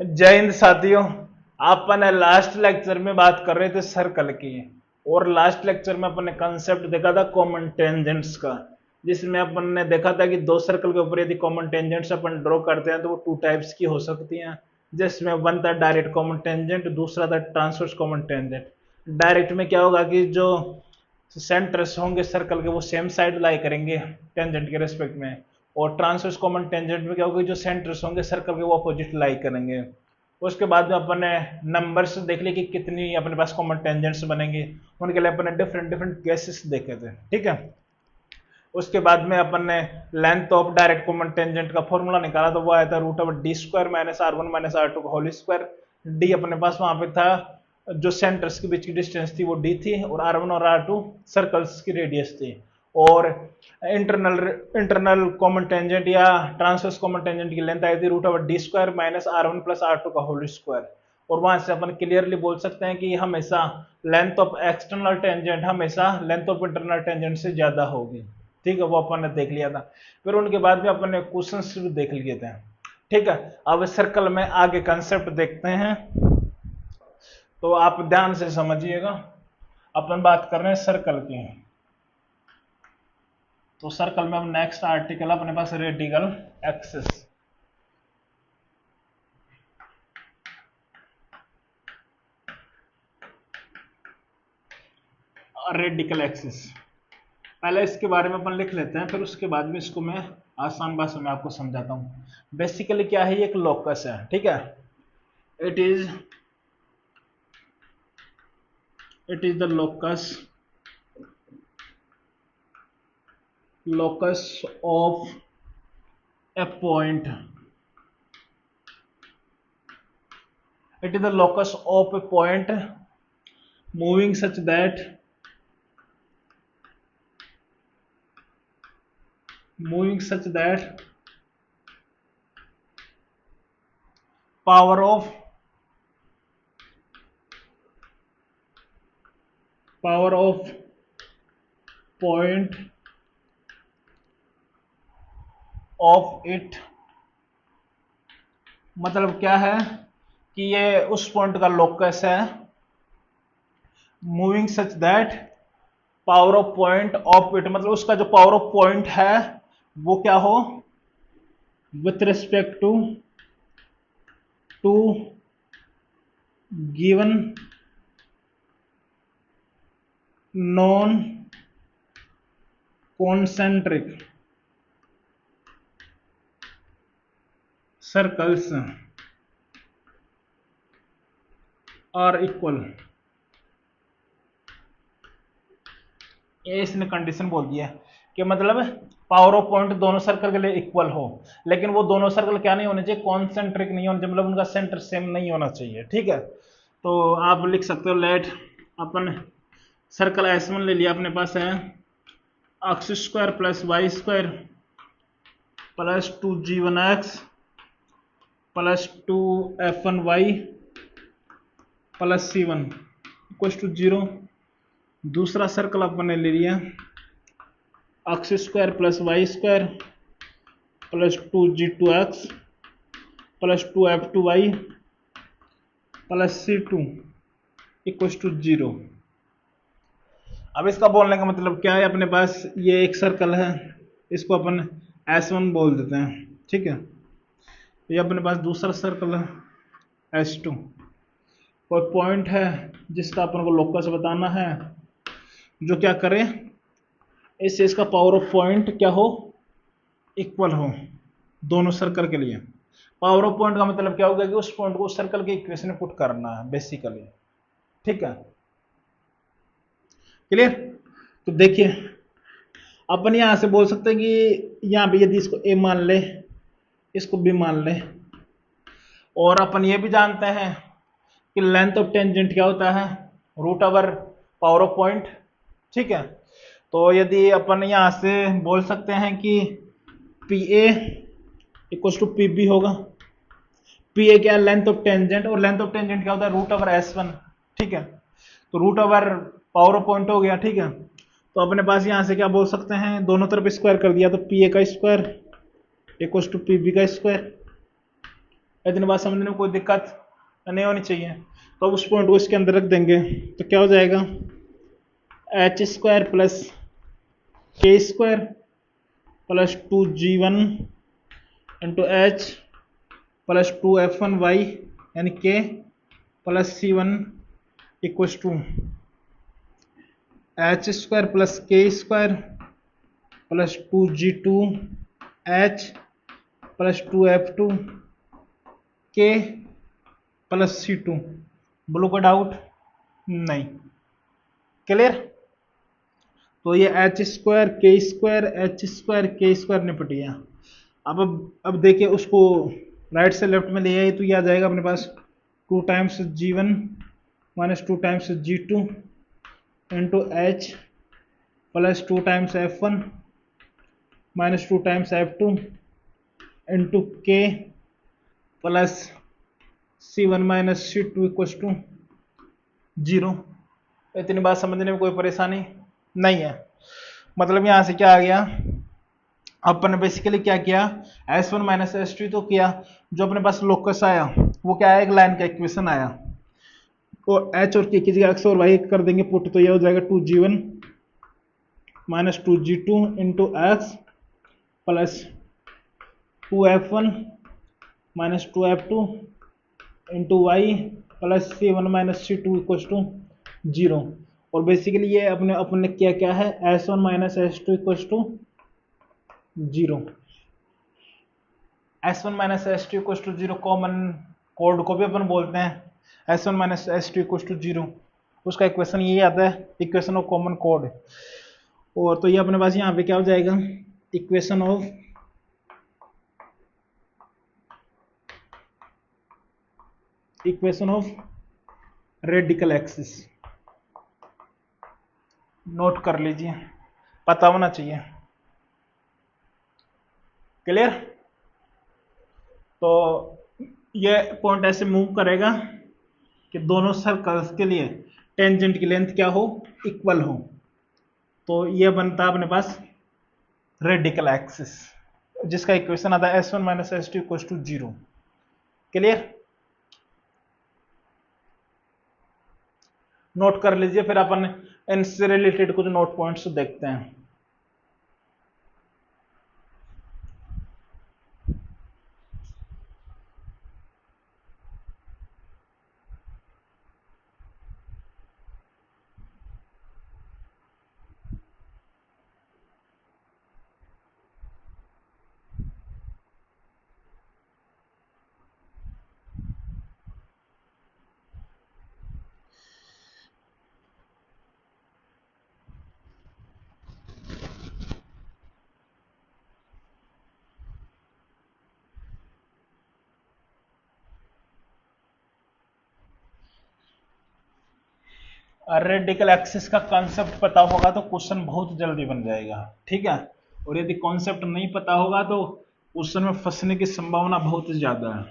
जय हिंद साथियों। अपन last lecture में बात कर रहे थे सर्कल की, और लास्ट लेक्चर में अपन ने कंसेप्ट देखा था कॉमन टेंजेंट्स का, जिसमें अपन ने देखा था कि दो सर्कल के ऊपर यदि कॉमन टेंजेंट्स अपन ड्रॉ करते हैं तो वो टू टाइप्स की हो सकती हैं, जिसमें वन था डायरेक्ट कॉमन टेंजेंट, दूसरा था ट्रांसवर्स कॉमन टेंजेंट। डायरेक्ट में क्या होगा कि जो सेंटर्स होंगे सर्कल के वो सेम साइड लाई करेंगे टेंजेंट के रेस्पेक्ट में, और ट्रांसवर्स कॉमन टेंजेंट में क्या होगा, जो सेंटर्स होंगे सर्कल के वो अपोजिट लाई करेंगे। उसके बाद में अपन ने नंबर्स देख लिए कि कितनी अपने पास कॉमन टेंजेंट्स बनेंगे, उनके लिए अपन ने डिफरेंट डिफरेंट केसेस देखे थे, ठीक है। उसके बाद में अपन ने length of direct common tangent का फॉर्मूला निकाला, तो वो आया था root of D square minus R one minus R two का होल स्क्वायर। डी अपने पास वहां पे था, जो सेंटर्स के बीच की डिस्टेंस थी वो डी थी, और आर वन और आर टू सर्कल्स की रेडियस थी। और इंटरनल इंटरनल कॉमन टेंजेंट या ट्रांसवर्स कॉमन टेंजेंट की लेंथ आई थी root of D square minus R one plus R two का होल स्क्वायर। और वहां से अपन क्लियरली बोल सकते हैं कि हमेशा लेंथ ऑफ एक्सटर्नल टेंजेंट हमेशा लेंथ ऑफ इंटरनल टेंजेंट से ज्यादा होगी, ठीक है। वो अपन ने देख लिया था। फिर उनके बाद में अपन ने क्वेश्चंस भी देख लिए थे, ठीक है। अब सर्कल में आगे कंसेप्ट देखते हैं, तो आप ध्यान से समझिएगा। अपन बात कर रहे हैं सर्कल की, तो सर्कल में अब नेक्स्ट आर्टिकल अपने पास रेडिकल एक्सिस। रेडिकल एक्सिस पहले इसके बारे में अपन लिख लेते हैं, फिर उसके बाद में इसको मैं आसान भाषा में आपको समझाता हूं। बेसिकली क्या है, ये एक लोकस है, ठीक है। It is the locus of a point. It is the locus of a point moving such that power of point of it, मतलब क्या है कि ये उस पॉइंट का लोकस है, moving such that power of point of it, मतलब उसका जो पावर ऑफ पॉइंट है वो क्या हो, with respect to given non concentric circles are equal. ये इसने कंडीशन बोल दिया कि मतलब पावर ऑफ पॉइंट दोनों सर्कल के लिए इक्वल हो, लेकिन वो दोनों सर्कल क्या नहीं होने चाहिए, कॉन्सेंट्रिक नहीं होने चाहिए, मतलब उनका सेंटर सेम नहीं होना चाहिए, ठीक है। तो आप लिख सकते हो, लेट अपन सर्कल S1 ले लिया, अपने पास है x square plus Y square plus 2g1x plus 2f1y plus c1 equal to 0। दूसरा सर्कल अपन ने ले लिया X square plus Y square plus 2g2x plus 2f2y plus c2 equal to 0। अब इसका बोलने का मतलब क्या है, अपने पास ये एक सर्कल है, इसको अपन S1 बोल देते हैं, ठीक है। ये अपने पास दूसरा सर्कल है S2, कोई पॉइंट है जिसका अपन को लोकस बताना है, जो क्या करे, इससे इसका पावर ऑफ पॉइंट क्या हो, इक्वल हो दोनों सर्कल के लिए। पावर ऑफ पॉइंट का मतलब क्या होगा कि उस पॉइंट को उस सर्कल के इक्वेशन में पुट करना है बेसिकली, ठीक है। क्लियर। तो देखिए अपन यहां से बोल सकते हैं कि यहां पे यदि इसको ए मान ले, इसको बी मान ले, और अपन ये भी जानते हैं कि लेंथ ऑफ टेंजेंट क्या होता है, root over power of point, ठीक है। तो यदि अपन यहां से बोल सकते हैं कि P A equal to P B होगा। पी ए क्या है, लेंथ ऑफ टेंजेंट, और लेंथ ऑफ टेंजेंट क्या होता है, रूट ओवर S1, ठीक है। तो root over power of point हो गया, ठीक है। तो अपने पास यहां से क्या बोल सकते हैं, दोनों तरफ स्क्वायर कर दिया, तो पी ए का square equal to P B का स्क्वायर, इतनी बात समझने में कोई दिक्कत नहीं होनी चाहिए। तो अब उस पॉइंट को इसके अंदर रख देंगे तो क्या हो जाएगा, h square plus k square plus 2g1 into h plus 2f1y यानी k plus c1 equals to h square plus k square plus 2g2 h plus 2f2 k plus c2। ब्लू का डाउट नहीं, क्लियर। तो ये h square k square h square k square निपट गया। अब देखिए उसको राइट से लेफ्ट में ले आए तो ये आ जाएगा अपने पास 2 times g1 minus 2 times g2 into h plus 2 times f1 minus 2 times f2 into k plus c1 minus c2 equals to 0। इतनी बात समझने में कोई परेशानी नहीं है। मतलब यहां से क्या आ गया, अपन ने बेसिकली क्या किया, S1 माइनस S2 तो किया, जो अपने पास लोकस आया वो क्या है, एक लाइन का इक्वेशन आया। तो H और K की जगह X और Y कर देंगे पुट, तो यह हो जाएगा 2g1 minus 2g2 into x plus 2f1 minus 2f2 into Y plus c1 minus c2 equals to 0। और बेसिकली ये अपने क्या है, S1 minus S2 equals to 0। S1 minus S2 equals to 0 common कोड को भी अपन बोलते हैं S1 minus S2 equals to 0। उसका इक्वेशन यही आता है, इक्वेशन ऑफ कॉमन कोड। और तो ये अपने पास यहाँ पे क्या हो जाएगा, equation of radical axis. Note कर लीजिए, पता होना चाहिए, क्लियर। तो ये पॉइंट ऐसे मूव करेगा कि दोनों सर्कल्स के लिए टेंजेंट की लेंथ क्या हो, इक्वल हो। तो ये बनता है अपने पास रेडिकल एक्सिस, जिसका इक्वेशन आता है S1 minus S2 equals to 0, clear. Note कर लीजिए, फिर अपन इनसे रिलेटेड कुछ नोट पॉइंट्स देखते हैं। रेडिकल एक्सिस का कॉन्सेप्ट पता होगा तो क्वेश्चन बहुत जल्दी बन जाएगा, ठीक है। और यदि कॉन्सेप्ट नहीं पता होगा तो क्वेश्चन में फंसने की संभावना बहुत ज्यादा है।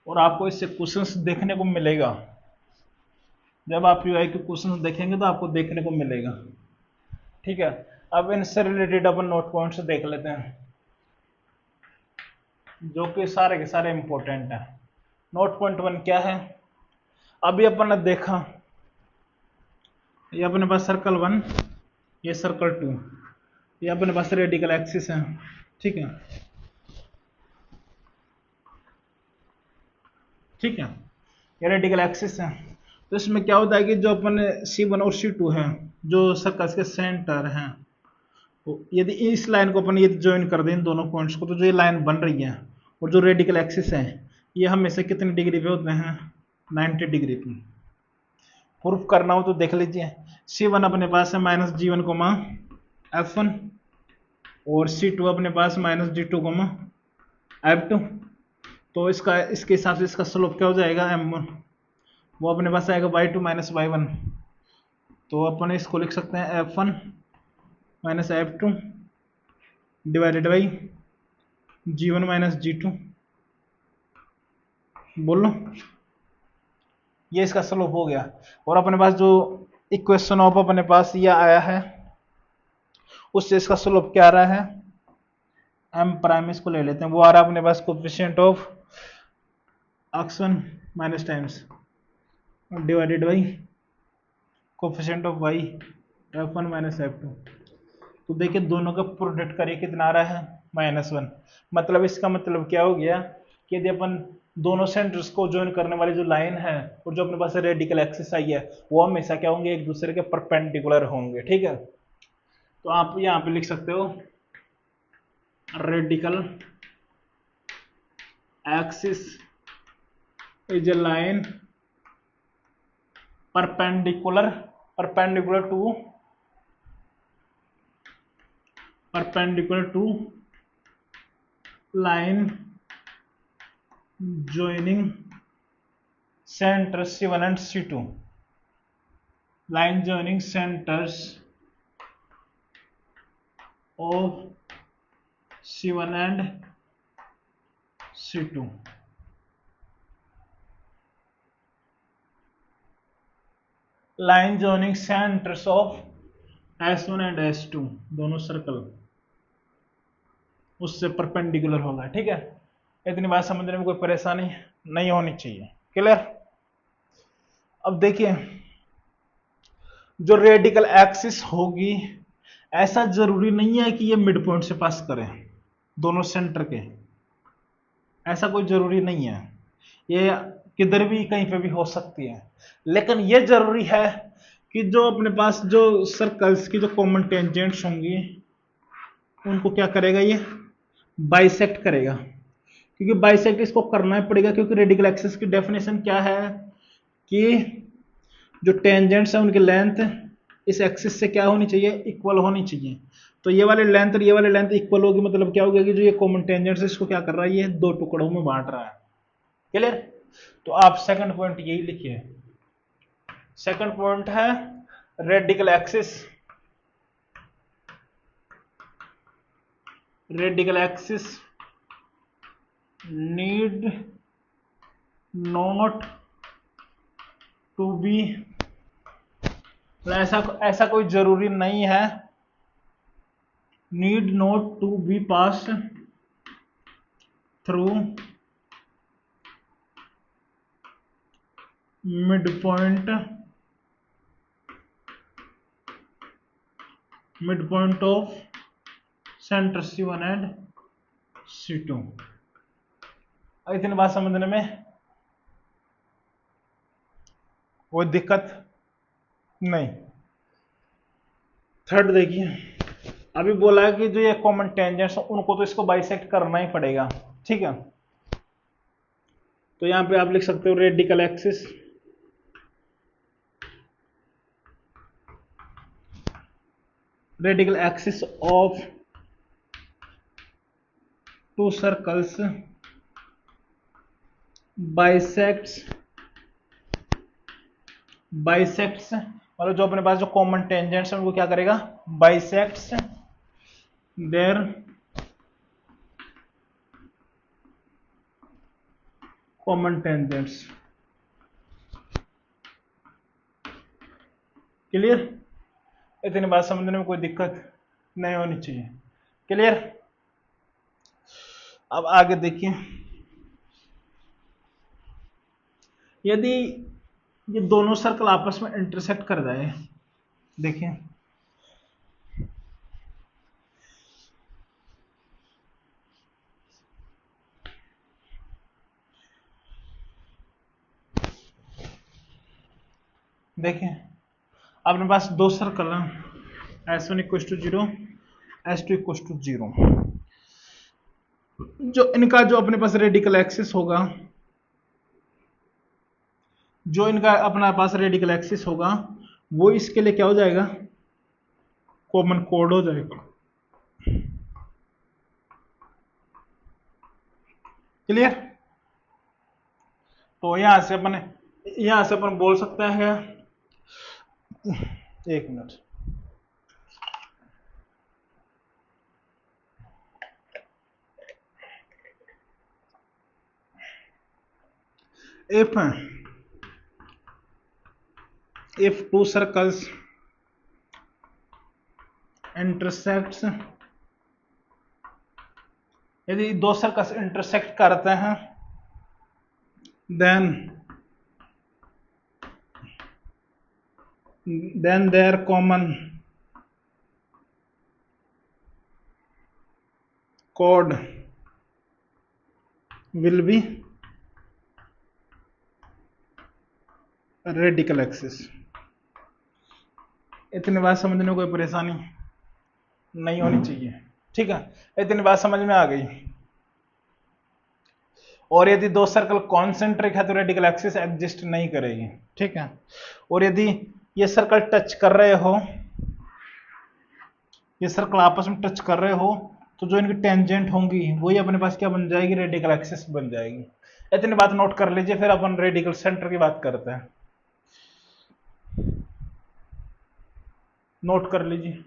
और आपको इससे क्वेश्चंस देखने को मिलेगा, जब आप यूआई के क्वेश्चंस देखेंगे तो आपको देखने को मिलेगा, ठीक है। अब इनसे रिलेटेड अपन नोट पॉइंट्स देख लेते हैं, जो कि सारे के सारे इंपॉर्टेंट हैं। नोट पॉइंट 1 क्या है, अभी अपन ने देखा ये अपने पास सर्कल 1, ये सर्कल 2, ये अपने पास रेडिकल एक्सिस है, ठीक है, ठीक है। ये रेडिकल एक्सिस है। तो इसमें क्या होता है कि जो अपन C1 और C2 है, जो सर्कल्स के सेंटर हैं, तो यदि इस लाइन को अपन यदि ज्वाइन कर दें इन दोनों पॉइंट्स को, तो जो ये लाइन बन रही है और जो रेडिकल एक्सिस है ये हमेशा कितने डिग्री पे होते हैं, 90 डिग्री पे। प्रूफ करना हो तो देख लीजिए, C1 अपने पास है माइनस G1 कोमा F1 और C2 अपने पास माइनस G2 कोमा F2। तो इसके हिसाब से इसका स्लोप क्या हो जाएगा, M1, वो अपने पास आएगा y2 माइनस y1। तो अपन इसको लिख सकते हैं F1 minus F2 divided by G1 minus G2। बोलो, ये इसका स्लोप हो गया। और अपने पास जो इक्वेशन ऑफ अपने पास ये आया है, उससे इसका स्लोप क्या आ रहा है, एम प्राइम इसको ले लेते हैं, वो आ रहा है अपने पास coefficient of x1 minus times divided by coefficient of y f1 minus f2। तो देखिए दोनों का प्रोडक्ट करिए कितना आ रहा है -1। मतलब इसका मतलब क्या हो गया कि यदि अपन दोनों सेंटर्स को ज्वाइन करने वाली जो लाइन है और जो अपने पास रेडिकल एक्सिस आई है वो हमेशा क्या होंगे, एक दूसरे के परपेंडिकुलर होंगे। ठीक है, तो आप यहाँ पे लिख सकते हो radical axis is a line perpendicular to line joining centers C1 and C2, line joining centers of C1 and C2। Line joining centres of S1 and S2 दोनों सर्कल उससे परपेंडिकुलर होगा। ठीक है, इतनी बात समझने में कोई परेशानी नहीं होनी चाहिए। क्लियर। अब देखिए जो रेडिकल एक्सिस होगी ऐसा जरूरी नहीं है कि ये मिड पॉइंट से पास करें दोनों सेंटर के, ऐसा कोई जरूरी नहीं है, ये किधर भी कहीं पे भी हो सकती है। लेकिन ये जरूरी है कि जो अपने पास जो सर्कल्स की जो कॉमन टेंजेंट्स होंगी उनको क्या करेगा, ये बाइसेक्ट करेगा, क्योंकि बाइसेक्ट इसको करना ही पड़ेगा, क्योंकि रेडिकल एक्सिस की डेफिनेशन क्या है कि जो टेंजेंट्स है उनकी लेंथ इस एक्सिस से क्या होनी चाहिए, इक्वल होनी चाहिए। तो ये वाले लेंथ और ये वाले लेंथ इक्वल होगी, मतलब क्या होगा कि जो ये कॉमन टेंजेंट्स है इसको क्या कर रहा है, ये दो टुकड़ों में बांट रहा है। क्लियर। तो आप सेकंड पॉइंट यही लिखिए। सेकंड पॉइंट है radical axis need not to be, ऐसा कोई जरूरी नहीं है, need not to be pass through mid point of centre C1 and C2। इतनी बात समझने में कोई दिक्कत नहीं। थर्ड देखिए, अभी बोला है कि जो ये कॉमन टेंजेंट्स उनको तो इसको बाइसेक्ट करना ही पड़ेगा। ठीक है, तो यहां पे आप लिख सकते हो radical axis of to circles bisects मतलब जो अपने पास जो कॉमन टेंजेंट्स है उनको क्या करेगा, bisects their common tangents. Clear. इतनी बात समझने में कोई दिक्कत नहीं होनी चाहिए। क्लियर। अब आगे देखिए, यदि ये दोनों सर्कल आपस में इंटरसेक्ट कर जाए, देखिए देखिए अपने पास दो सर्कल हैं, S1 equal to 0, S2 equal to 0। जो इनका जो अपने पास रेडिकल एक्सिस होगा, जो इनका अपना पास रेडिकल एक्सिस होगा वो इसके लिए क्या हो जाएगा, कॉमन कोड हो जाएगा। क्लियर। तो यहां से अपन बोल सकते हैं, एक minute, if two circles intersects यदि दो सर्कल्स इंटरसेक्ट करते हैं then their common chord will be radical axis. इतनी बात समझने में कोई परेशानी नहीं होनी चाहिए, ठीक है, इतनी बात समझ में आ गई। और यदि दो सर्कल कॉन्सेंट्रिक है तो रेडिकल एक्सिस एग्जिस्ट नहीं करेगी, ठीक है। और यदि ये सर्कल टच कर रहे हो, ये सर्कल आपस में टच कर रहे हो, तो जो इनकी टेंजेंट होंगी वही अपने पास क्या बन जाएगी, रेडिकल एक्सिस बन जाएगी। इतनी बात नोट कर लीजिए, फिर अपन रेडिकल सेंटर की बात करते हैं। नोट कर लीजिए।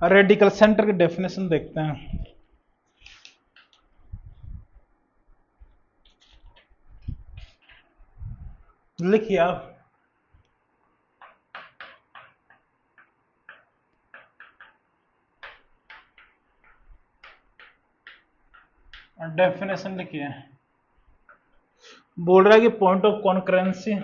रेडिकल सेंटर की डेफिनेशन देखते हैं। लिखिए आप, डेफिनेशन लिखिए। बोल रहा है कि point of concurrency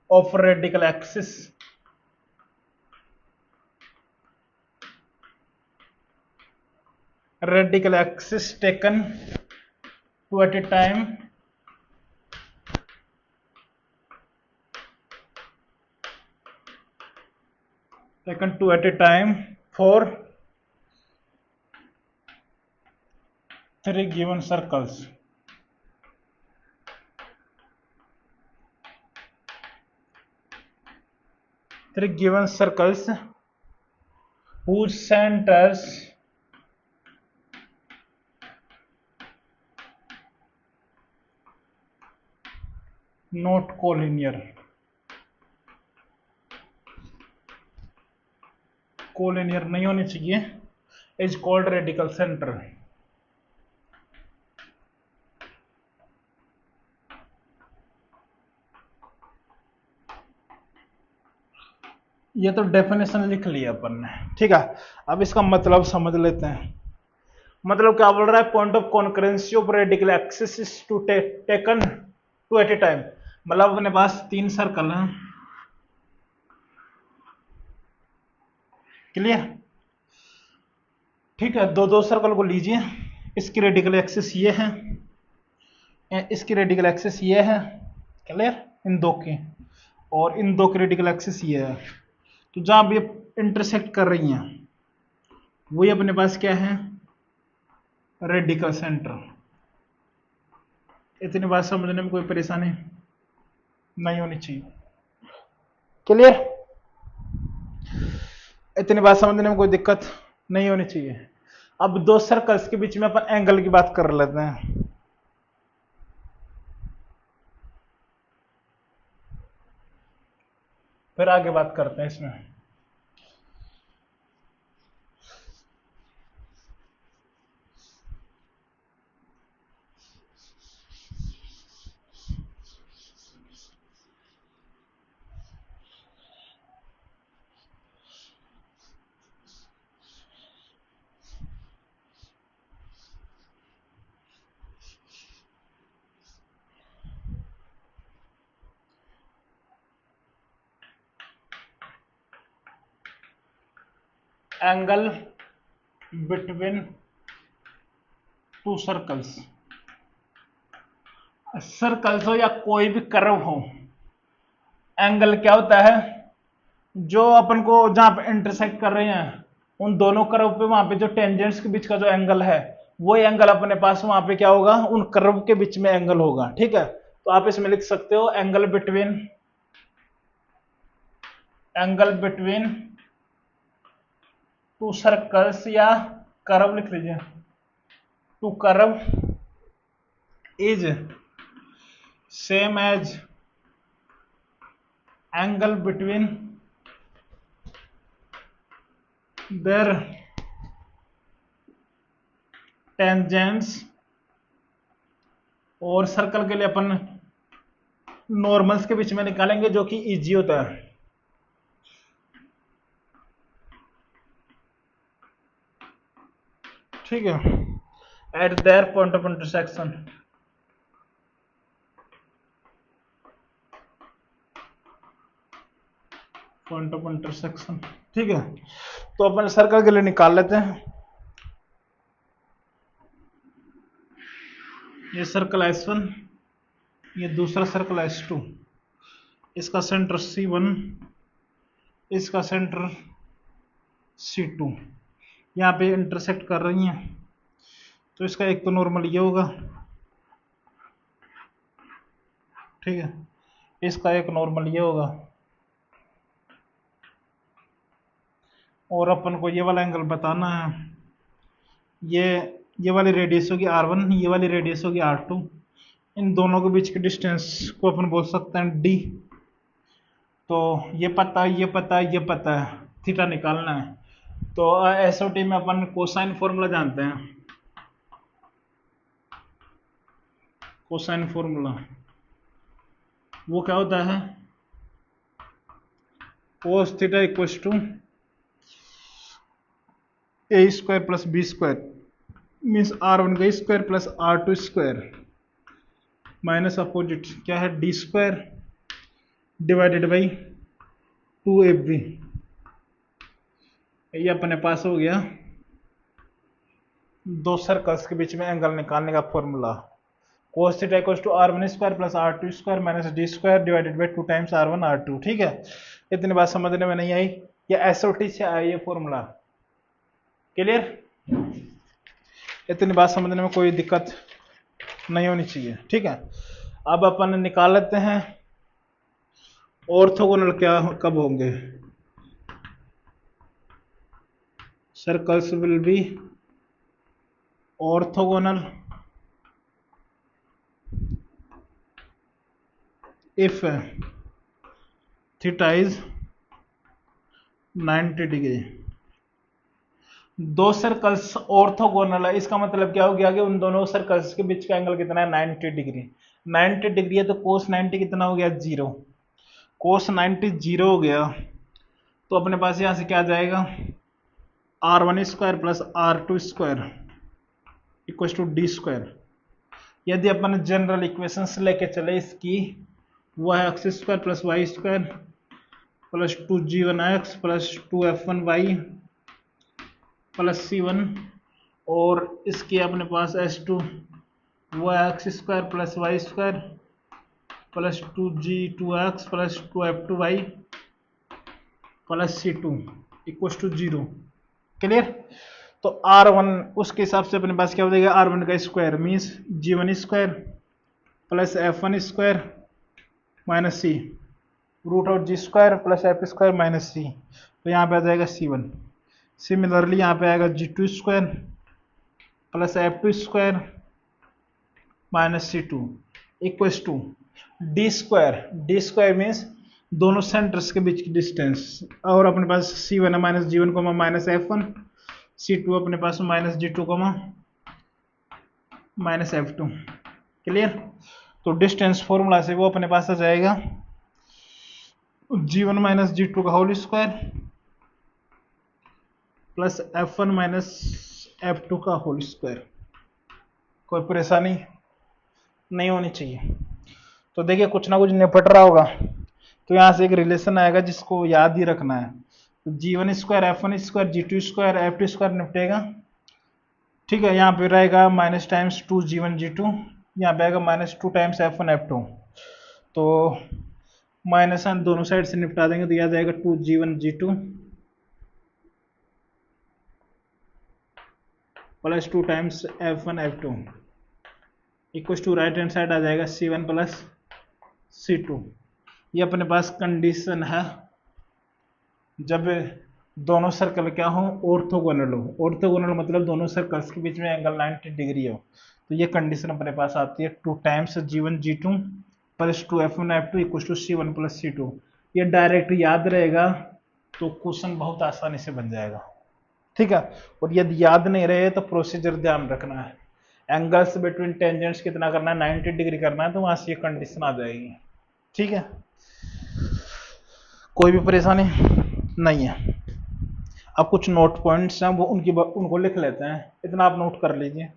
of radical axis taken two at a time for three given circles. Whose centers not collinear नहीं होनी चाहिए, is called radical center। ये तो डेफिनेशन लिख लिया अपन ने, ठीक है। अब इसका मतलब समझ लेते हैं। मतलब क्या बोल रहा है, point of concurrency of radical axis is to taken to at a time. मतलब अपने पास तीन सर्कल हैं, क्लियर, ठीक है। दो दो सर्कल को लीजिए, इसकी रेडिकल एक्सिस ये है, इसकी रेडिकल एक्सिस ये है, क्लियर, इन दो की, और इन दो की रेडिकल एक्सिस ये है। तो जहां भी इंटरसेक्ट कर रही हैं वही अपने पास क्या है, रेडिकल सेंटर। इतनी बात समझने में कोई परेशानी नहीं होनी चाहिए, क्लियर। इतनी बात समझने में कोई दिक्कत नहीं होनी चाहिए। अब दो सर्कल्स के बीच में अपन एंगल की बात कर लेते हैं। फिर आगे बात करते हैं इसमें। Angle between two circles, circles हो या कोई भी कर्व हो, एंगल क्या होता है, जो अपन को जहां पे इंटरसेक्ट कर रहे हैं उन दोनों कर्व पे वहां पे जो टेंजेंट्स के बीच का जो एंगल है, वो एंगल अपने पास वहां पे क्या होगा, उन कर्व के बीच में एंगल होगा। ठीक है, तो आप इसमें लिख सकते हो एंगल बिटवीन टू सर्कल्स, या कर्व लिख लीजिए, two curve is same as angle between their tangents. और सर्कल के लिए अपन नॉर्मल्स के बीच में निकालेंगे, जो कि इजी होता है। ठीक है, eight their point of intersection. Point of intersection, ठीक है। तो अपन सर्कल के लिए निकाल लेते हैं। ये सर्कल S1, ये दूसरा सर्कल S2, इसका सेंटर C1, इसका सेंटर C2, यहाँ पे इंटरसेक्ट कर रही हैं, तो इसका एक तो नॉर्मल ये होगा, ठीक है, इसका एक नॉर्मल ये होगा, और अपन को ये वाला एंगल बताना है। ये वाली रेडियस होगी R1, ये वाली रेडियस होगी R2। इन दोनों के बीच के डिस्टेंस को अपन बोल सकते हैं D। तो ये पता है, ये पता है, ये पता है, थीटा निकालना है। तो एसओटी में अपन कोसाइन फॉर्मूला जानते हैं। कोसाइन फॉर्मूला वो क्या होता है, cos theta equals to A square plus B square, means R1 का square plus R2 square minus opposite क्या है, D square divided by 2ab। ये अपने पास हो गया दो सर्कल्स के बीच में एंगल निकालने का formula. cos theta equals to R1 square plus R2 square minus D square divided by 2 times R1 R2। ठीक है, इतनी बात समझने में नहीं आई, ये एसओटी से आया ये फॉर्मूला। क्लियर, इतनी बात समझने में कोई दिक्कत नहीं होनी चाहिए। ठीक है, अब अपन निकाल लेते हैं ऑर्थोगोनल क्या कब होंगे। Circles will be orthogonal if theta is 90 degree. दो सर्कल्स ऑर्थोगोनल है, इसका मतलब क्या हो गया कि उन दोनों सर्कल्स के बीच का एंगल कितना है, 90 डिग्री। 90 डिग्री है तो cos 90 कितना हो गया, 0। cos 90 0 हो गया, तो अपने पास यहां से क्या आ जाएगा, R1 square plus R2 square equal to D square. यदि अपन जनरल इक्वेशंस लेके चले इसकी, वो है x square plus Y square plus 2g1x plus 2f1y plus c1, और इसकी अपने पास s2 वो है x square plus Y square plus 2g2x plus 2f2y plus c2 equal to 0। Clear, तो R1 उसके हिसाब से अपने पास क्या हो जाएगा, R1 का square means g1 square plus f1 square minus c root of g square plus f square minus c, तो यहाँ पे आ जाएगा c1। सिमिलरली यहाँ पे आएगा g2 square plus f2 square minus c2 equals to D square. D square means दोनों centres के बीच की डिस्टेंस, और अपने पास c1 है माइनस g1 को माइनस f1, c2 अपने पास माइनस g2 को माइनस f2। क्लियर, तो डिस्टेंस फॉर्मूला से वो अपने पास आ जाएगा g1 माइनस g2 का whole square plus f1 minus f2 का होल स्क्वायर। कोई परेशानी नहीं होनी चाहिए। तो देखिए कुछ ना कुछ निपट रहा होगा, तो यहाँ से एक रिलेशन आएगा जिसको याद ही रखना है। तो g1 square f1 square g2 square f2 square निपटेगा। ठीक है, यहाँ पे रहेगा माइनस टाइम्स 2g1 g2 यहाँ पे आएगा -2 टाइम्स F1 F2, तो माइनस हम दोनों साइड से निपटा देंगे तो यह जाएगा 2G1 G2 plus 2 times F1 F2 equal to right hand side आ जाएगा C1 प्लस C2। ये अपने पास कंडीशन है जब दोनों सर्कल क्या हो, ऑर्थोगोनल हो। ऑर्थोगोनल मतलब दोनों सर्कल्स के बीच में एंगल 90 डिग्री हो, तो ये कंडीशन अपने पास आती है 2 times G1 G2 plus 2 F1 F2 equal to C1 plus C2। ये डायरेक्ट याद रहेगा तो क्वेश्चन बहुत आसानी से बन जाएगा, ठीक है। और यदि याद नहीं रहे तो प्रोसीजर ध्यान रखना है, एंगल्स बिटवीन टेंजेंट्स कितना करना है, 90 डिग्री करना है, तो वहां से ये कंडीशन आ जाएगी, ठीक है। कोई भी परेशानी नहीं है। अब कुछ नोट पॉइंट्स हैं वो उनको लिख लेते हैं, इतना आप नोट कर लीजिए।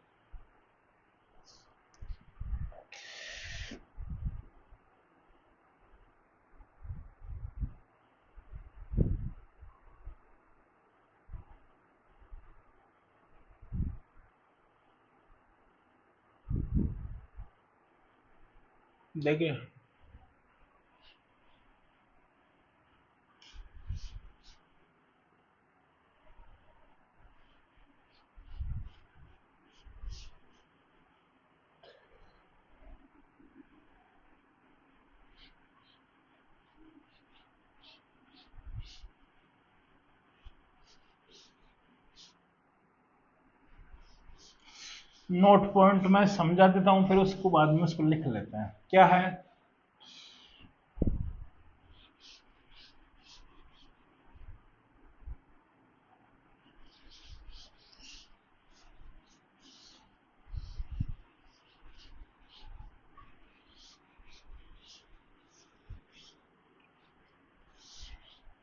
देखिए नोट पॉइंट मैं समझा देता हूं, फिर उसको बाद में उसको लिख लेते हैं। क्या है,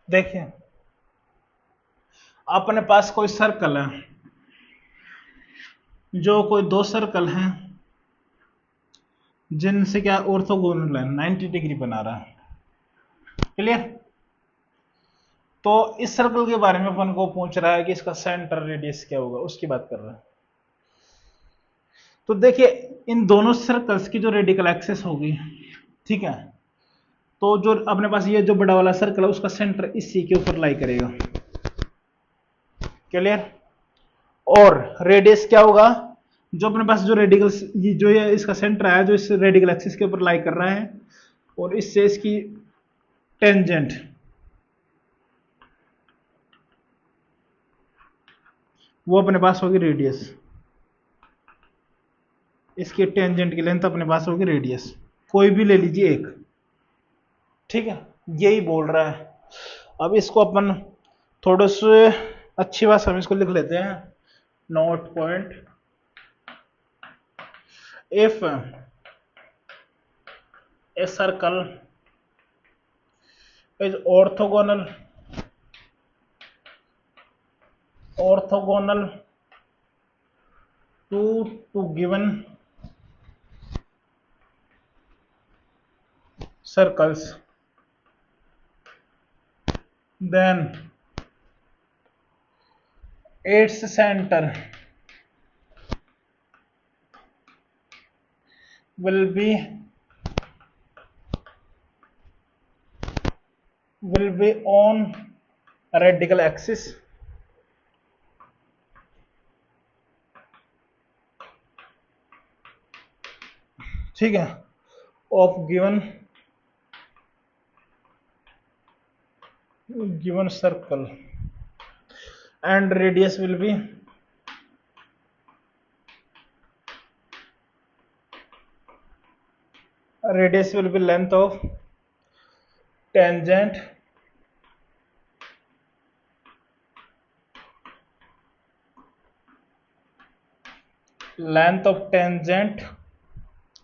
देखिए अपने पास कोई सर्कल है, जो कोई दो सर्कल हैं जिनसे क्या ऑर्थोगोनल है, 90 डिग्री बना रहा है, क्लियर। तो इस सर्कल के बारे में अपन को पूछ रहा है कि इसका सेंटर रेडियस क्या होगा, उसकी बात कर रहा है। तो देखिए इन दोनों सर्कल्स की जो रेडिकल एक्सिस होगी, ठीक है, तो जो अपने पास ये जो बड़ा वाला सर्कल है उसका सेंटर इसी के ऊपर लाई करेगा, क्लियर। और रेडियस क्या होगा, जो अपने पास जो रेडिकल जो ये इसका सेंटर है जो इस रेडिकल एक्सिस के ऊपर लाई कर रहा है, और इससे इसकी टेंजेंट वो अपने पास होगी रेडियस, इसकी टेंजेंट की लेंथ अपने पास होगी रेडियस, कोई भी ले लीजिए एक, ठीक है। यही बोल रहा है। अब इसको अपन थोड़े से अच्छी भाषा में इसको लिख लेते हैं। Note point, if a circle is orthogonal to given circles, then its center will be on radical axis, ठीक है, of given circle, and radius will be length of tangent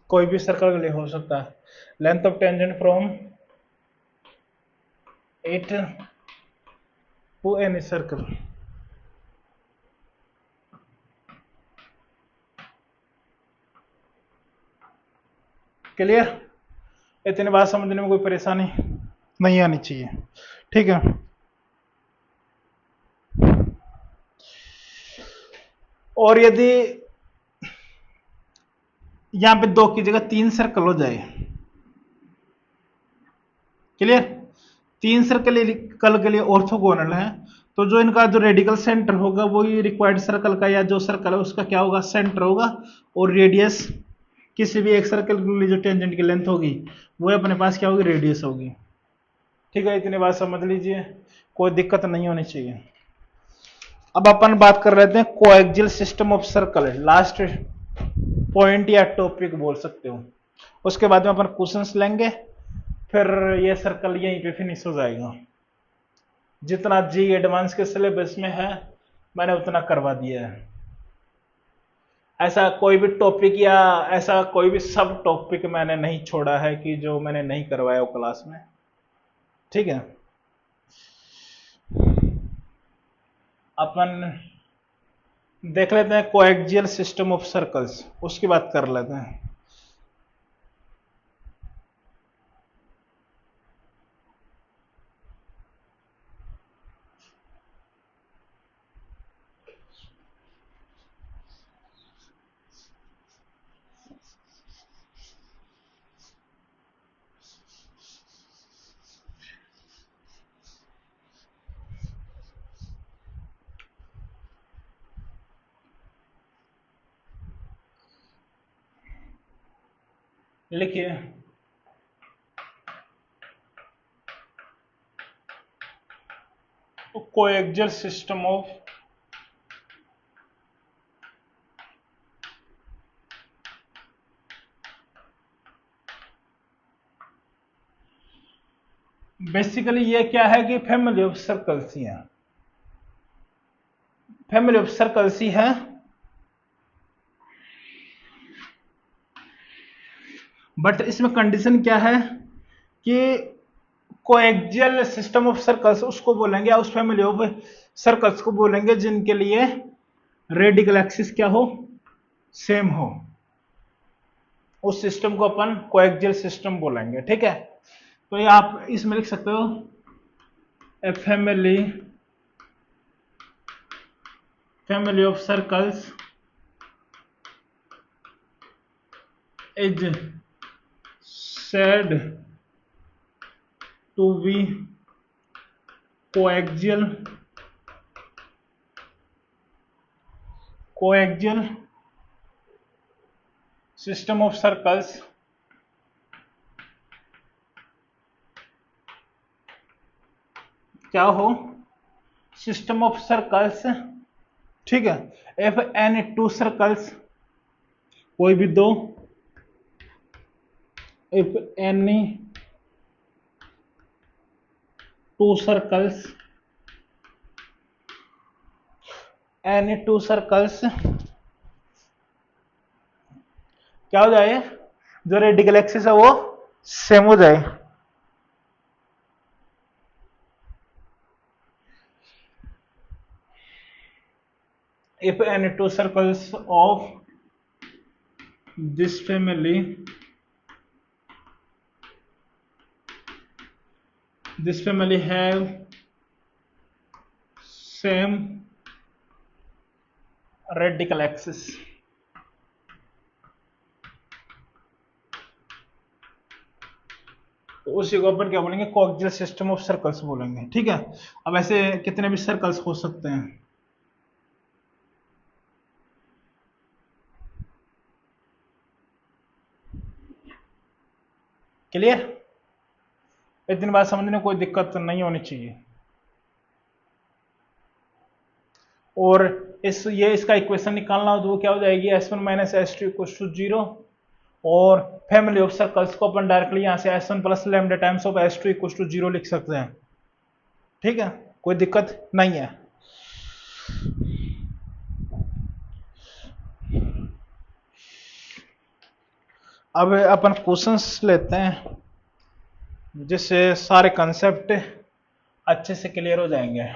कोई भी सर्कल के लिए हो सकता है, length of tangent from it to any circle, clear. इतनी बात समझने में कोई परेशानी नहीं आनी चाहिए, ठीक है। और यदि यहां पे 2 की जगह 3 सर्कल हो जाए। क्लियर? 3 सर्कल कल के लिए ऑर्थोगोनल है, तो जो इनका जो रेडिकल सेंटर होगा वो ये रिक्वायर्ड सर्कल का या जो सर्कल है उसका क्या होगा, सेंटर होगा। और रेडियस किसी भी एक सर्कल के लिए जो टेंजेंट की लेंथ होगी वो अपने पास क्या होगी, रेडियस होगी। ठीक है, इतनी बात समझ लीजिए, कोई दिक्कत नहीं होनी चाहिए। अब अपन बात कर रहे थे coaxial system of circle, last point या टॉपिक बोल सकते हो। उसके बाद में अपन क्वेश्चंस लेंगे, फिर ये सर्कल यहीं पे फिनिश हो जाएगा। जितना जी एडवांस के सिलेबस में है मैंने उतना करवा दिया है। ऐसा कोई भी टॉपिक या ऐसा कोई भी सब टॉपिक मैंने नहीं छोड़ा है कि जो मैंने नहीं करवाया हो क्लास में। ठीक है, अपन देख लेते हैं कोएक्सियल सिस्टम ऑफ सर्कल्स, उसकी बात कर लेते हैं। लिखिए, कोएक्सियल सिस्टम ऑफ बेसिकली ये क्या है कि फैमिली ऑफ सर्कल्स ही है, फैमिली ऑफ सर्कल्स ही है। बट इसमें कंडीशन क्या है कि कोएक्सियल सिस्टम ऑफ सर्कल्स उसको बोलेंगे, या उस फैमिली ऑफ सर्कल्स को बोलेंगे जिनके लिए रेडिकल एक्सिस क्या हो, सेम हो। उस सिस्टम को अपन कोएक्सियल सिस्टम बोलेंगे। ठीक है, तो ये आप इसमें लिख सकते हो a family of circles is said to be coaxial system of circles क्या हो, सिस्टम ऑफ सर्कल्स। ठीक है, इफ एनी टू सर्कल्स, कोई भी दो, if any two circles, any two circles क्या हो जाए, जो रेडिकल एक्सिस है वो सेम हो जाए। if any two circles of this family have same radical axis, तो उसी को अपन क्या बोलेंगे, कोएक्सियल सिस्टम ऑफ सर्कल्स बोलेंगे। ठीक है, अब ऐसे कितने भी सर्कल्स हो सकते हैं। क्लियर? इतनी बात समझने में कोई दिक्कत नहीं होनी चाहिए। और ये इसका इक्वेशन निकालना हो तो वो क्या हो जाएगी, s1 minus S two equal to 0। और फैमिली ऑफ सर्कल्स को अपन डायरेक्टली यहां से s1 plus lambda times of s2 equal to 0 लिख सकते हैं। ठीक है, कोई दिक्कत नहीं है। अब अपन क्वेश्चंस लेते हैं जिससे सारे कंसेप्ट अच्छे से क्लियर हो जाएंगे।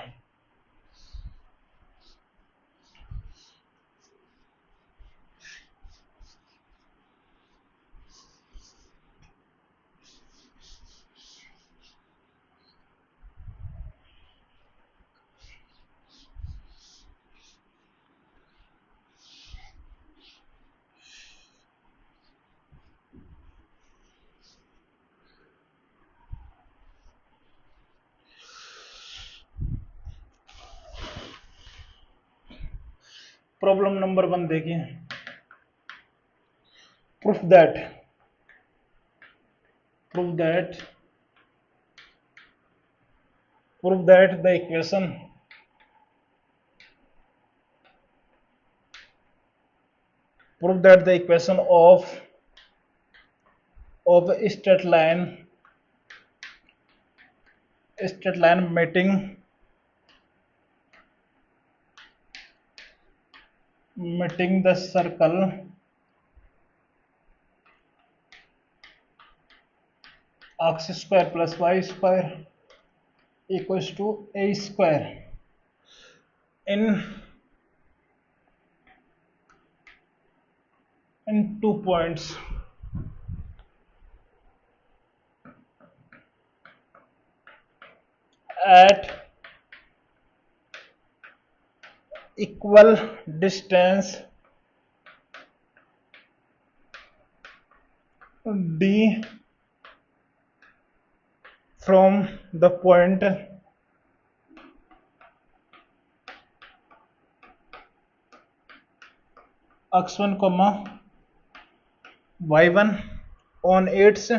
प्रॉब्लम नंबर 1 देखिए। Proof that the equation of a straight line meeting the circle x square plus y square equals to a square in 2 points at equal distance d from the point x1, y1 on its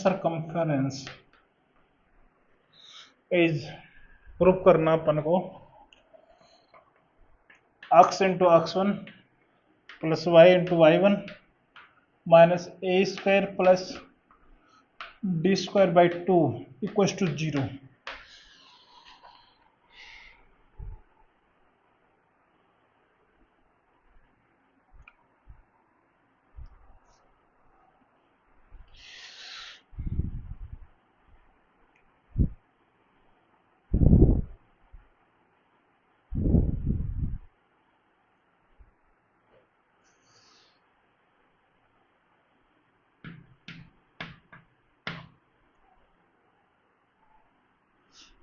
circumference is proof करना अपन को x into x1 plus y into y1 minus a square plus d square by 2 equals to 0।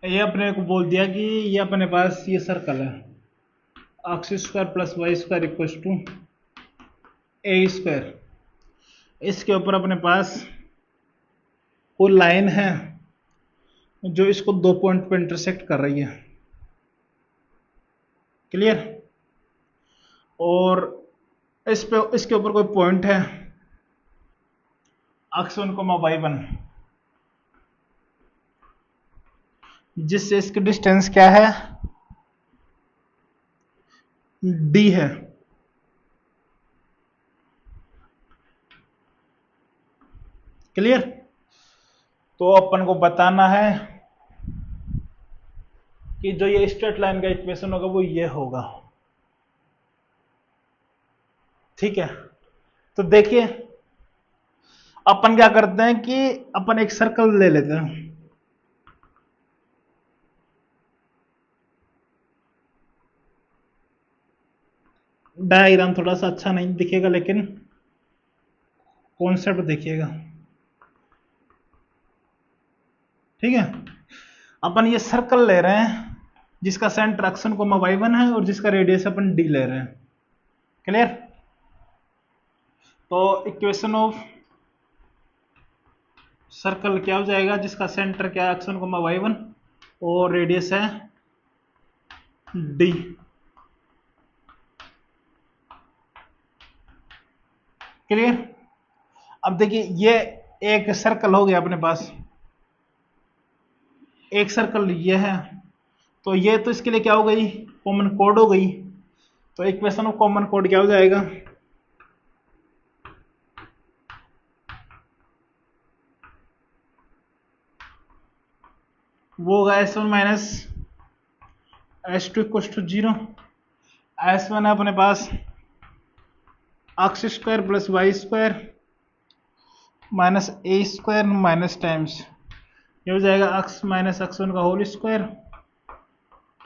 ये अपने को बोल दिया कि ये अपने पास ये सर्कल है x square plus Y square equals to A square. इसके ऊपर अपने पास वो लाइन है जो इसको 2 पॉइंट पे इंटरसेक्ट कर रही है। क्लियर? और इसके ऊपर कोई पॉइंट है x1, y1 जिससे इसकी डिस्टेंस क्या है d है। क्लियर? तो अपन को बताना है कि जो ये स्ट्रेट लाइन का इक्वेशन होगा वो ये होगा। ठीक है, तो देखिए अपन क्या करते हैं कि अपन एक सर्कल ले लेते हैं। डायग्राम थोड़ा सा अच्छा नहीं दिखेगा लेकिन कॉन्सेप्ट देखिएगा। ठीक है, अपन ये सर्कल ले रहे हैं जिसका सेंटर x1, y1 है और जिसका रेडियस अपन d ले रहे हैं। क्लियर? तो इक्वेशन ऑफ सर्कल क्या हो जाएगा जिसका सेंटर क्या है x1, y1 और रेडियस है d। क्लियर? अब देखिए ये एक सर्कल हो गया अपने पास, एक सर्कल ये है, तो ये तो इसके लिए क्या हो गई कॉमन कोड हो गई। तो इक्वेशन ऑफ कॉमन कोड क्या हो जाएगा वो होगा s1 minus s2 equal to 0। s1 है अपने पास x square plus Y square minus ए स्क्वायर माइनस टाइम्स ये हो जाएगा x माइनस x1 का whole square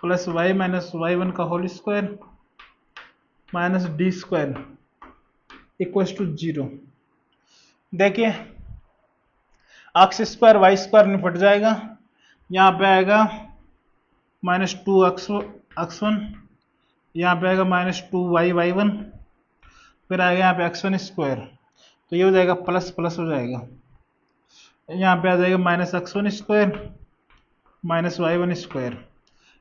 plus y minus y1 का whole square minus D square equal to 0। देखिए x square Y square निपट जाएगा, यहाँ पे आएगा माइनस 2x1, यहाँ पे आएगा माइनस 2y1, फिर आएगा यहाँ पे x1 स्क्वायर, तो ये हो जाएगा प्लस प्लस हो जाएगा। यहाँ पे आ जाएगा minus x1 square minus y1 square,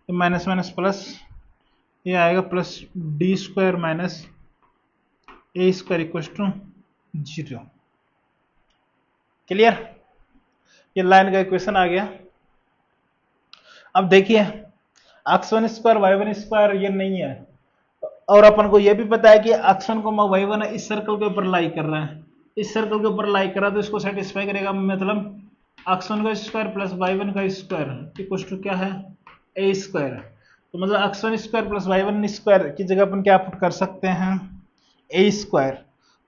ये माइनस माइनस प्लस, ये आएगा plus D square minus A square equal to 0। Clear? ये लाइन का इक्वेशन आ गया। अब देखिए x1 स्क्वायर y1 स्क्वायर ये नहीं है, और अपन को ये भी पता है कि x1 को y1 इस सर्कल के ऊपर लाई कर रहा है, इस सर्कल के ऊपर लाई कर रहा है, तो इसको सेटिस्फाई करेगा, मतलब x1 का स्क्वायर प्लस y1 का स्क्वायर इक्वल टू क्या है, ए स्क्वायर। तो मतलब x1 square plus y1 square की जगह अपन क्या पुट कर सकते हैं, ए स्क्वायर।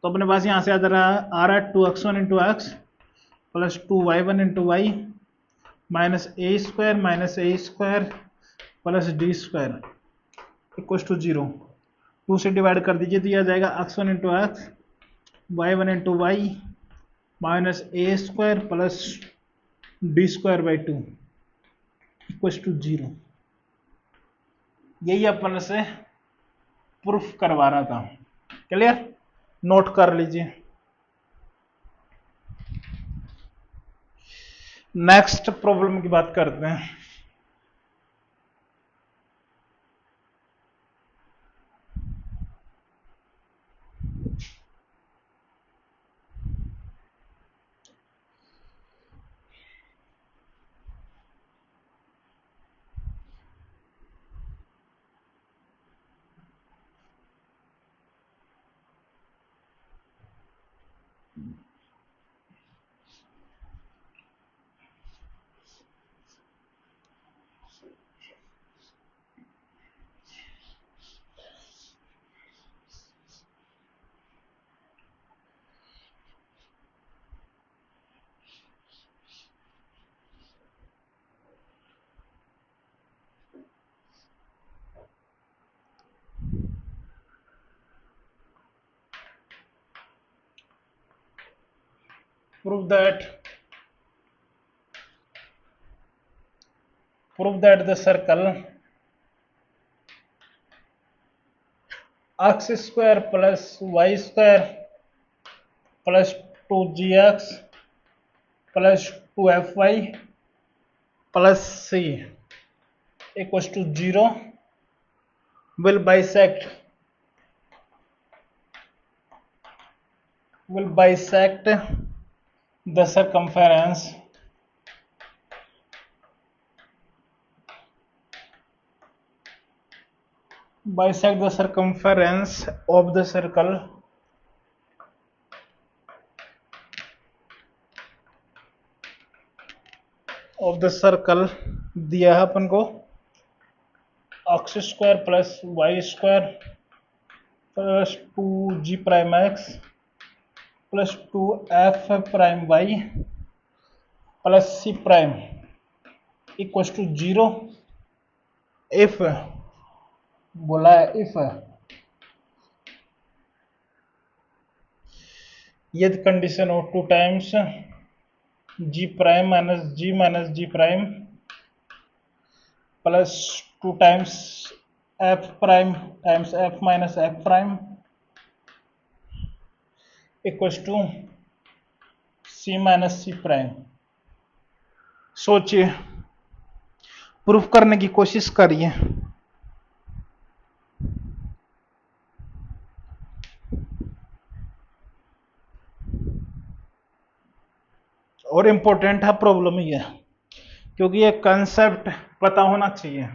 तो अपने पास यहाँ से आ रहा है 2x1 into x plus 2y1 into Y minus A square plus D square equal to 0। 2 से डिवाइड कर दीजिए तो यह आ जाएगा x1 into X y1 into Y minus A square plus D square by 2 equal to 0। यही अपन से proof करवा रहा था। क्लियर? नोट कर लीजिए। नेक्स्ट प्रॉब्लम की बात करते हैं। prove that the circle x square plus y square plus 2gx plus 2fy plus c equals to 0 will bisect the circumference of the circle दिया है अपन को x square plus Y square plus 2g prime X plus 2f prime Y plus c prime equal to 0 if बोला है, if ये condition हो 2 times g prime minus g prime plus 2 times f prime times f minus f prime equal to c minus c prime. सोचिए, proof करने की कोशिश करिए। और इम्पोर्टेंट है प्रॉब्लम ये, क्योंकि ये कंसेप्ट पता होना चाहिए।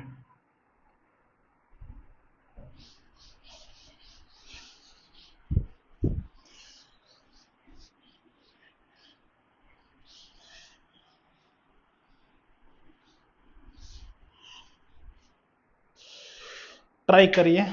ट्राई करिए।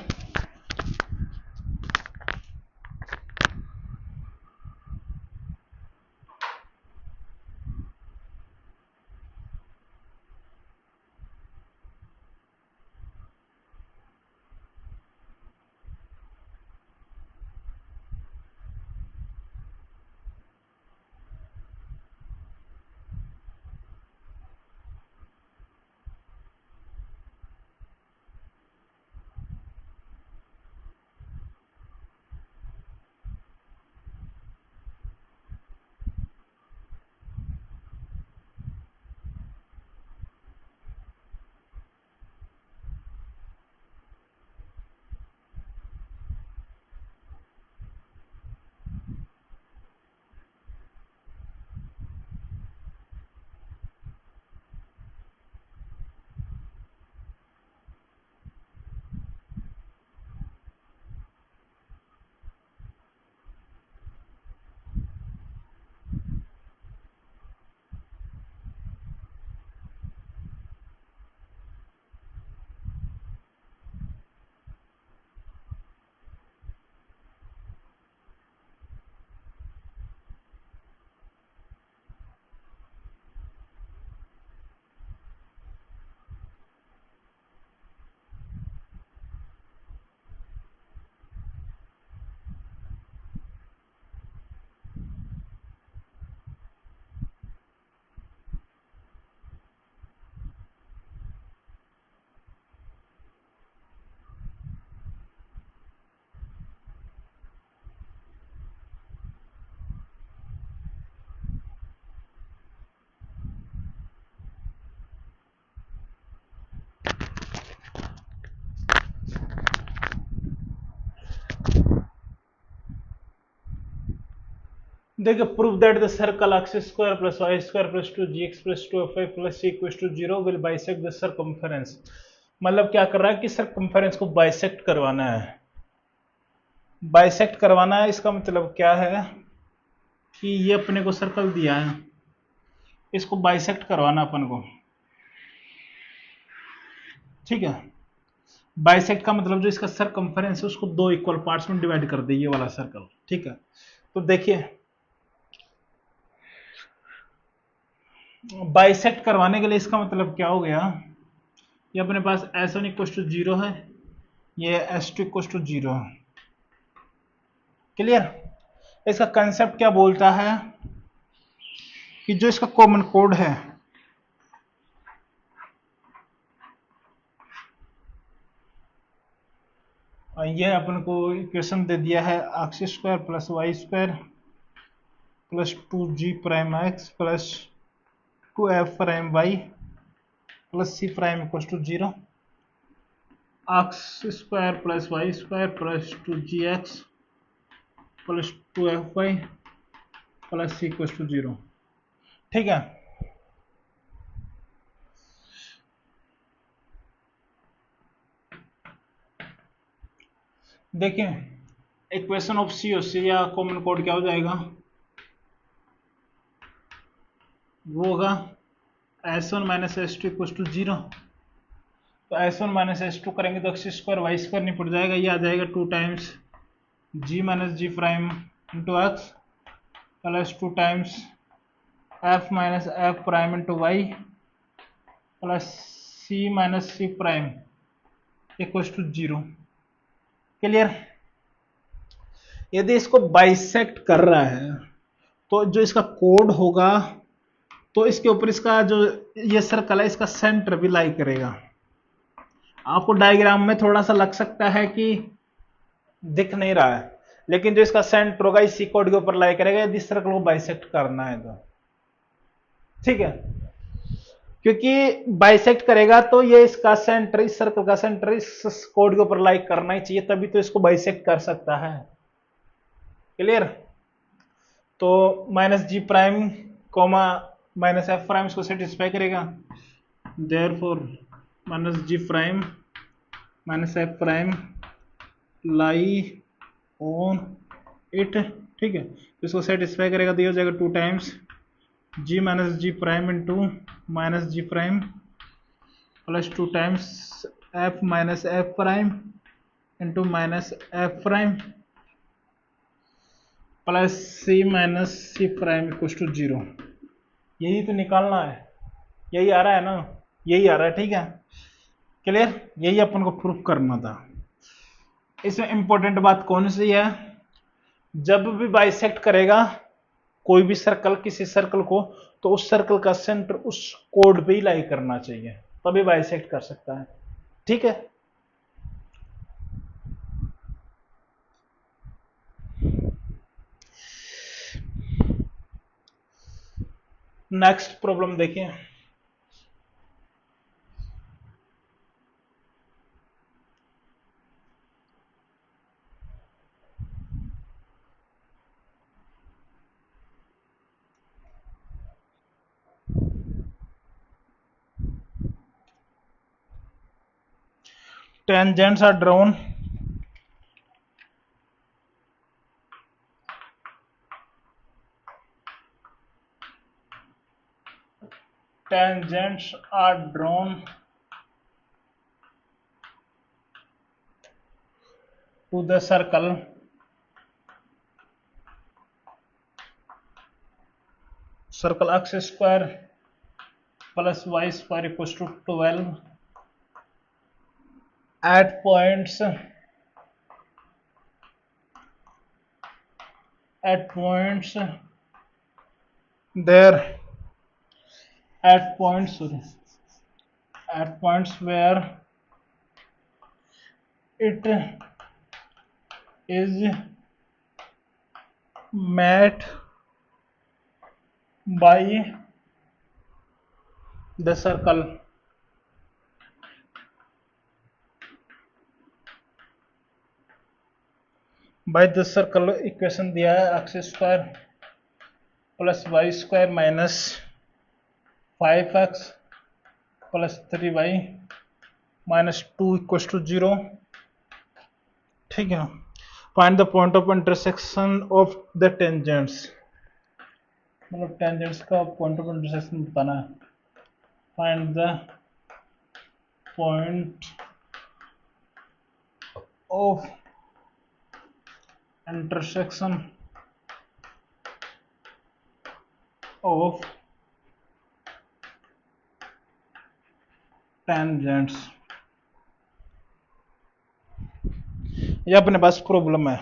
देखिए, prove that the circle X square plus Y square plus 2gx plus 2fy plus C equals to 0 will bisect the circumference. मतलब क्या कर रहा है कि सर्कमफेरेंस को बाइसेक्ट करवाना है। बाइसेक्ट करवाना है, इसका मतलब क्या है कि ये अपने को सर्कल दिया है, इसको बाइसेक्ट करवाना अपन को। ठीक है, बाइसेक्ट का मतलब जो इसका सर्कमफेरेंस है उसको दो इक्वल पार्ट्स में डिवाइड कर दे, ये वाला सर्कल। ठीक है, तो देखिए बाइसेक्ट करवाने के लिए इसका मतलब क्या हो गया, ये अपने पास S1 इक्वल टू 0 है, ये S2 इक्वल टू 0 है। क्लियर? इसका कंसेप्ट क्या बोलता है कि जो इसका कॉमन कोड है, ये अपन को इक्वेशन दे दिया है x square plus Y square plus 2g prime X plus 2f prime Y plus C prime equal to 0। X square plus Y square plus 2gx plus 2fy plus C equal to 0। ठीक है, देखिए equation of सी ओ सी या common code क्या हो जाएगा, वो होगा S1 minus S2 equal to 0। तो S1 माइनस S2 करेंगे तो एक्स स्क्वायर वाई स्क्वायर नहीं पड़ जाएगा, ये आ जाएगा 2 times g minus ji prime into x plus 2 times f minus F prime into Y plus c minus C prime equal to 0। Clear? यदि इसको बाइसेक्ट कर रहा है तो जो इसका कोड होगा, तो इसके ऊपर इसका जो ये सर्कल है इसका सेंटर भी लाई करेगा। आपको डायग्राम में थोड़ा सा लग सकता है कि दिख नहीं रहा है, लेकिन जो इसका सेंटर होगा इसी कोड के ऊपर लाई करेगा यदि सर्कल को बाइसेक्ट करना है तो। ठीक है, क्योंकि बाइसेक्ट करेगा तो ये इसका सेंटर, इस सर्कल का सेंटर इस कोड के ऊपर लाई करना ही चाहिए, तभी तो इसको बाइसेक्ट कर सकता है। क्लियर? तो माइनस जी prime comma minus F prime इसको सेटिस्फाई करेगा, therefore minus ji prime minus F prime lie on it. ठीक है, तो इसको सेटिस्फाई करेगा तो ये हो जाएगा 2 times G minus ji prime into minus ji prime plus 2 times F minus F prime into minus F prime plus C minus C prime equal to 0। यही तो निकालना है, यही आ रहा है ना, यही आ रहा है। ठीक है, क्लियर? यही अपन को प्रूफ करना था। इसमें इंपॉर्टेंट बात कौन सी है, जब भी बाइसेक्ट करेगा कोई भी सर्कल किसी सर्कल को, तो उस सर्कल का सेंटर उस कोड पे ही लाई करना चाहिए, तभी बाइसेक्ट कर सकता है। ठीक है, नेक्स्ट प्रॉब्लम देखिए। Tangents are drawn tangents are drawn to the circle x square plus y square equals to 12 at points there at points where it is met by the circle equation दिया है x square plus Y square minus 5x plus 3y minus 2 equal to 0। ठीक है, find the point of intersection of the tangents, मतलब tangents का point of intersection बताना है। Find the point of intersection of tangents. ये अपने पास problem है।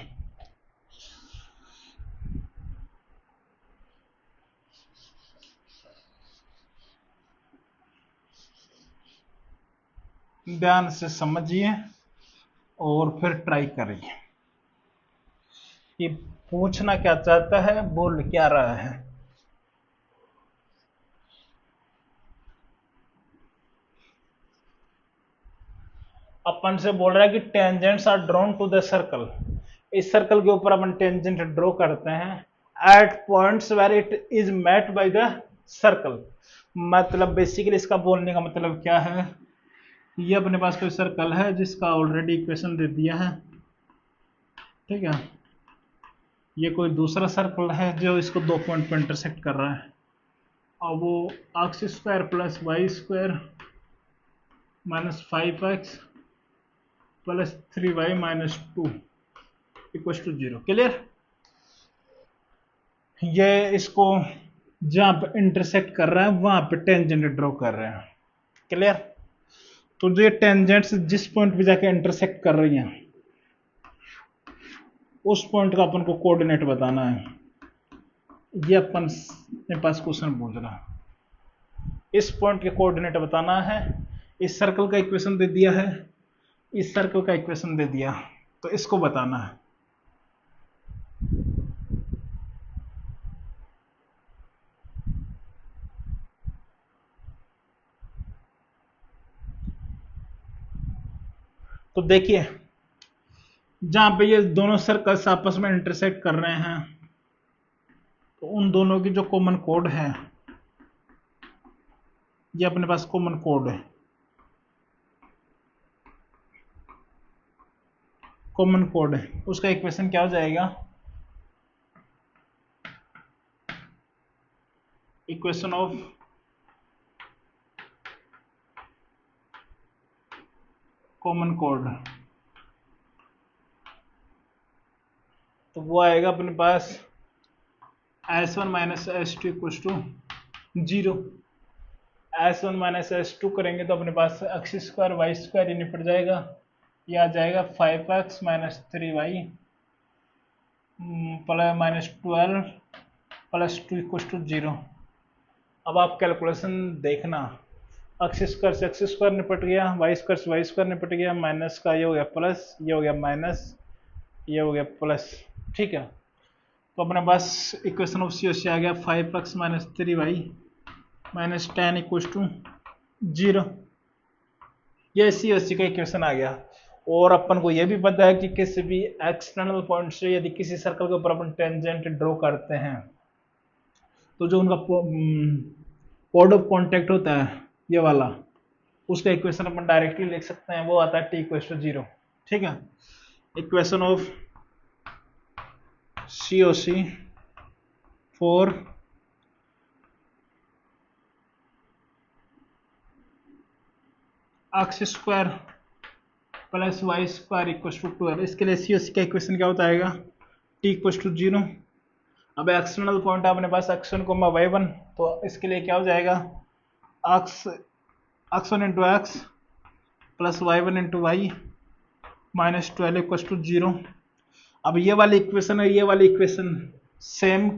ध्यान से समझिए और फिर ट्राई करिए कि पूछना क्या चाहता है, बोल क्या रहा है। अपन से बोल रहा है कि tangents are drawn to the circle. इस सर्कल के ऊपर अपन टेंजेंट ड्रॉ करते हैं at points where it is met by the circle. मतलब बेसिकली इसका बोलने का मतलब क्या है, ये अपने पास कोई सर्कल है जिसका ऑलरेडी इक्वेशन दे दिया है। ठीक है, ये कोई दूसरा सर्कल है जो इसको 2 पॉइंट पर इंटरसेक्ट कर रहा है। अब वो X square plus Y square minus 5x plus 3y minus 2 equal to 0। Clear? ये इसको जहां पे इंटरसेक्ट कर रहा है वहां पे टेंजेंट ड्रॉ कर रहे हैं। क्लियर? तो जो ये टेंजेंट्स जिस पॉइंट पे जाके इंटरसेक्ट कर रही हैं उस पॉइंट का अपन को कोऑर्डिनेट बताना है। ये अपन के पास क्वेश्चन पूछ रहा है, इस पॉइंट के कोऑर्डिनेट बताना है। इस सर्कल का इक्वेशन दे दिया है, इस सर्कल का इक्वेशन दे दिया, तो इसको बताना है। तो देखिए जहां पे ये दोनों सर्कल्स आपस में इंटरसेक्ट कर रहे हैं तो उन दोनों की जो कॉमन कोड है, ये अपने पास कॉमन कोड है। कॉमन कोड है, उसका इक्वेशन क्या हो जाएगा, इक्वेशन ऑफ कॉमन कोड, तो वो आएगा अपने पास S1 minus S2 equal to 0। S1 minus S2 करेंगे तो अपने पास एक्स स्क्वायर वाई स्क्वायर ही निपट जाएगा। ये आ जाएगा 5x minus 3y plus minus 12 plus 2 equal to 0। अब आप कैलकुलेशन देखना, एक्स स्क्वायर से एक्स स्क्वायर निपट गया, वाई स्क्वायर से वाई स्क्वायर निपट गया, माइनस का ये हो गया प्लस, ये हो गया माइनस, ये हो गया प्लस। ठीक है, तो अपने पास इक्वेशन ऑफ सी आ गया 5x minus 3y minus 10 equal to 0। ये सी का इक्वेशन आ गया। और अपन को यह भी पता है कि किसी भी एक्सटर्नल पॉइंट से यदि किसी सर्कल के ऊपर अपन टेंजेंट ड्रॉ करते हैं तो जो उनका पॉइंट ऑफ कांटेक्ट होता है ये वाला, उसका इक्वेशन अपन डायरेक्टली लिख सकते हैं, वो आता है t इक्वल टू 0। ठीक है, equation of COC for X square plus Y square equal to 12। इसके लिए COC का इक्वेशन क्या होता है, t इक्वल टू 0। अब एक्सटर्नल पॉइंट है अपने पास x1 y1, तो इसके लिए क्या हो जाएगा x1 into x plus y1 into Y minus 12 equal to 0। अब ये वाली इक्वेशन है, ये वाली इक्वेशन सेम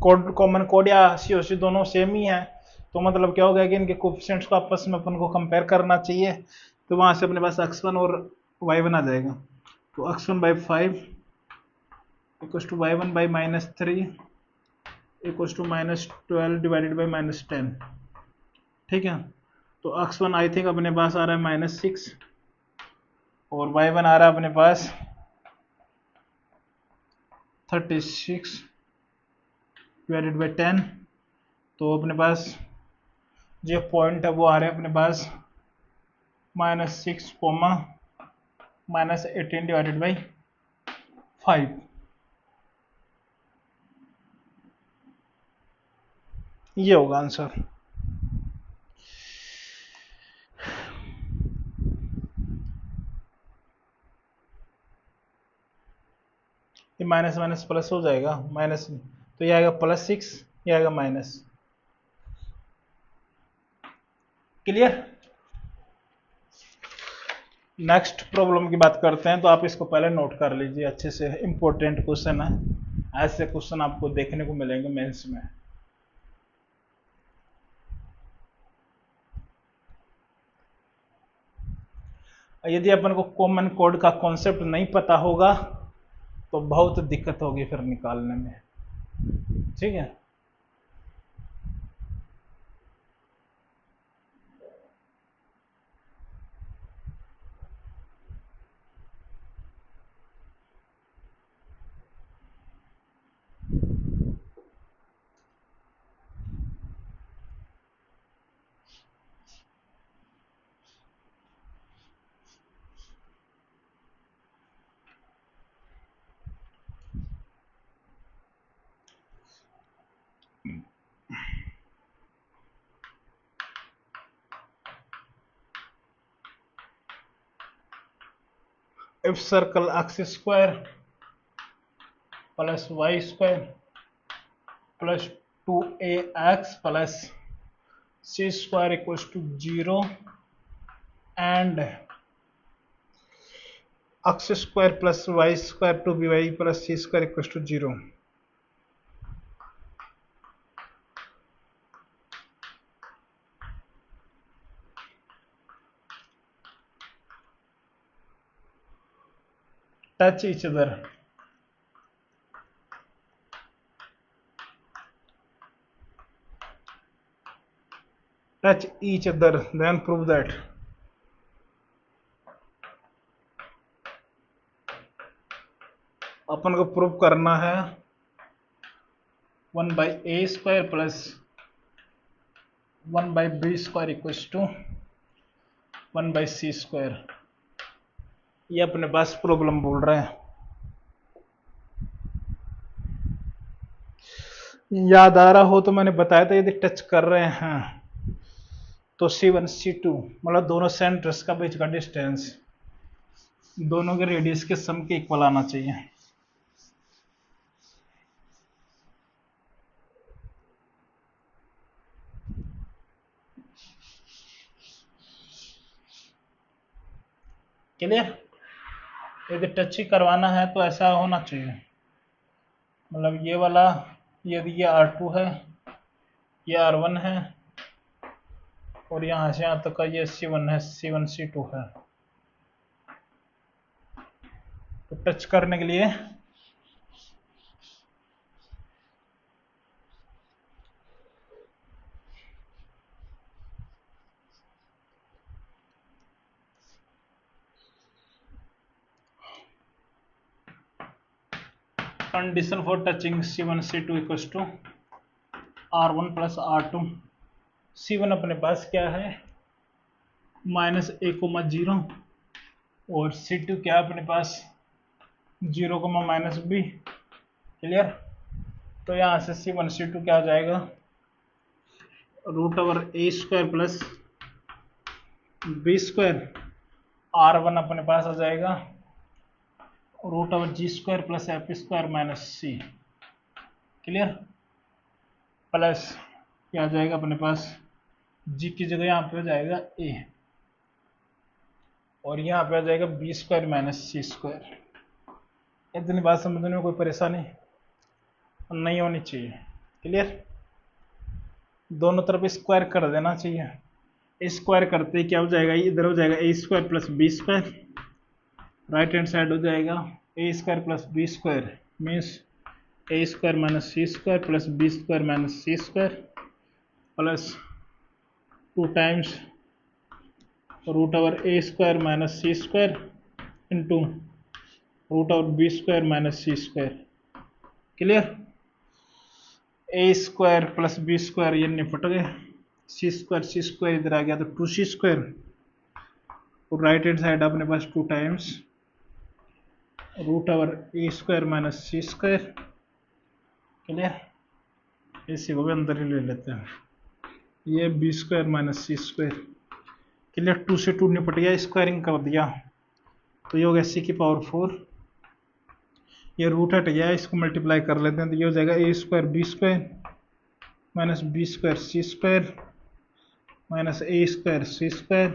कोड, कॉमन कोड या COC दोनों सेम ही है, तो मतलब क्या होगा कि इनके कोफिशिएंट्स को आपस में अपन को कंपेयर करना चाहिए। तो वहां से अपने पास x1 और y1 आ जाएगा, तो x1 by 5 equal to y1 by minus 3 equal to minus 12 divided by minus 10। ठीक है, तो x1 आई थिंक अपने पास आ रहा है माइनस 6 और y1 आ रहा है अपने पास 36 डिवाइडेड बाई 10, तो अपने पास जो पॉइंट है वो आ रहे हैं अपने पास -6 कोमा -18 डिवाइडेड बाई 5, ये होगा आंसर। ये माइनस माइनस प्लस हो जाएगा, माइनस तो ये आएगा +6, ये आएगा माइनस। क्लियर। नेक्स्ट प्रॉब्लम की बात करते हैं, तो आप इसको पहले नोट कर लीजिए अच्छे से, इंपॉर्टेंट क्वेश्चन है, ऐसे क्वेश्चन आपको देखने को मिलेंगे मेंस में। यदि अपन को कॉमन कोड का कॉन्सेप्ट नहीं पता होगा तो बहुत दिक्कत होगी फिर निकालने में, ठीक है। If circle x square plus y square plus 2ax plus c square equals to 0 and x square plus y square 2by plus c square equals to 0, touch each other, then prove that अपन को prove करना है 1/a² plus 1/b² equals to 1/c², ये अपने पास problem बोल रहे हैं। याद आ रहा हो तो मैंने बताया था, यदि टच कर रहे हैं तो C1 C2 मतलब दोनों सेंटर्स का बीच का डिस्टेंस दोनों के रेडियस के सम के इक्वल आना चाहिए। क्लियर। यदि टच ही करवाना है तो ऐसा होना चाहिए, मतलब ये वाला, यदि ये R2 है, ये R1 है, और यहाँ से यहाँ तक का ये C1 है, C1 C2 है, तो टच करने के लिए condition for touching C1 C2 equals to R1 plus R2। C1 अपने पास क्या है -a,0 और C2 क्या है अपने पास 0, -b। क्लियर। तो यहाँ से C1 C2 क्या हो जाएगा √a² प्लस b², R1 अपने पास आ जाएगा √g² plus f² minus c। Clear. Plus क्या आ जाएगा अपने पास g की जगह यहाँ पे हो जाएगा a, और यहाँ पे आ जाएगा b² माइनस c²। इतनी बात समझने में कोई परेशानी नहीं होनी चाहिए। क्लियर। दोनों तरफ स्क्वायर कर देना चाहिए। स्क्वायर करते क्या हो जाएगा, इधर हो जाएगा a² plus b², right hand side हो जाएगा a² plus b² means a² minus c² plus b² minus c² plus 2 times √a² minus c² into √b² minus c²। Clear. A square plus B square ये निपट गए, सी square इधर आ गया तो 2c², और right hand side अपने पास 2 times root over ए square minus सी square. Clear, इसी को भी अंदर ही ले लेते हैं, ये बी स्क्वायर माइनस सी स्क्वायर। क्लियर, 2 से 2 निपट गया, स्क्वायरिंग कर दिया तो ये हो गया सी की पावर 4, ये रूट हट गया, इसको मल्टीप्लाई कर लेते हैं तो ये हो जाएगा a square b square minus b square c square minus A square c square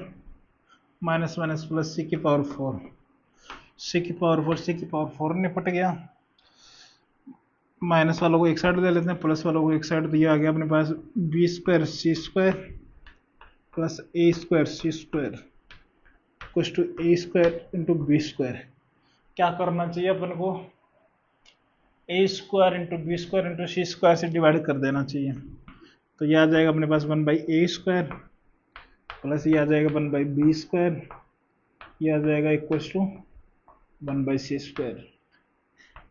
minus minus plus c की पावर 4, सी की पावर 4 सी की पावर 4 निपट गया। माइनस वालों को एक साइड ले लेते हैं, प्लस वालों को एक साइड दिया, आ गया अपने पास b square c square plus a square c square equals to A square into b square. क्या करना चाहिए अपन को, a square into b square into c square से डिवाइड कर देना चाहिए, तो ये आ जाएगा अपने पास 1/a स्क्वायर प्लस ये आ जाएगा 1/b स्क्वायर, ये आ जाएगा इक्वल्स टू 1/c स्क्वायर।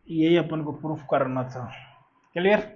यही अपन को प्रूफ करना था। क्लियर,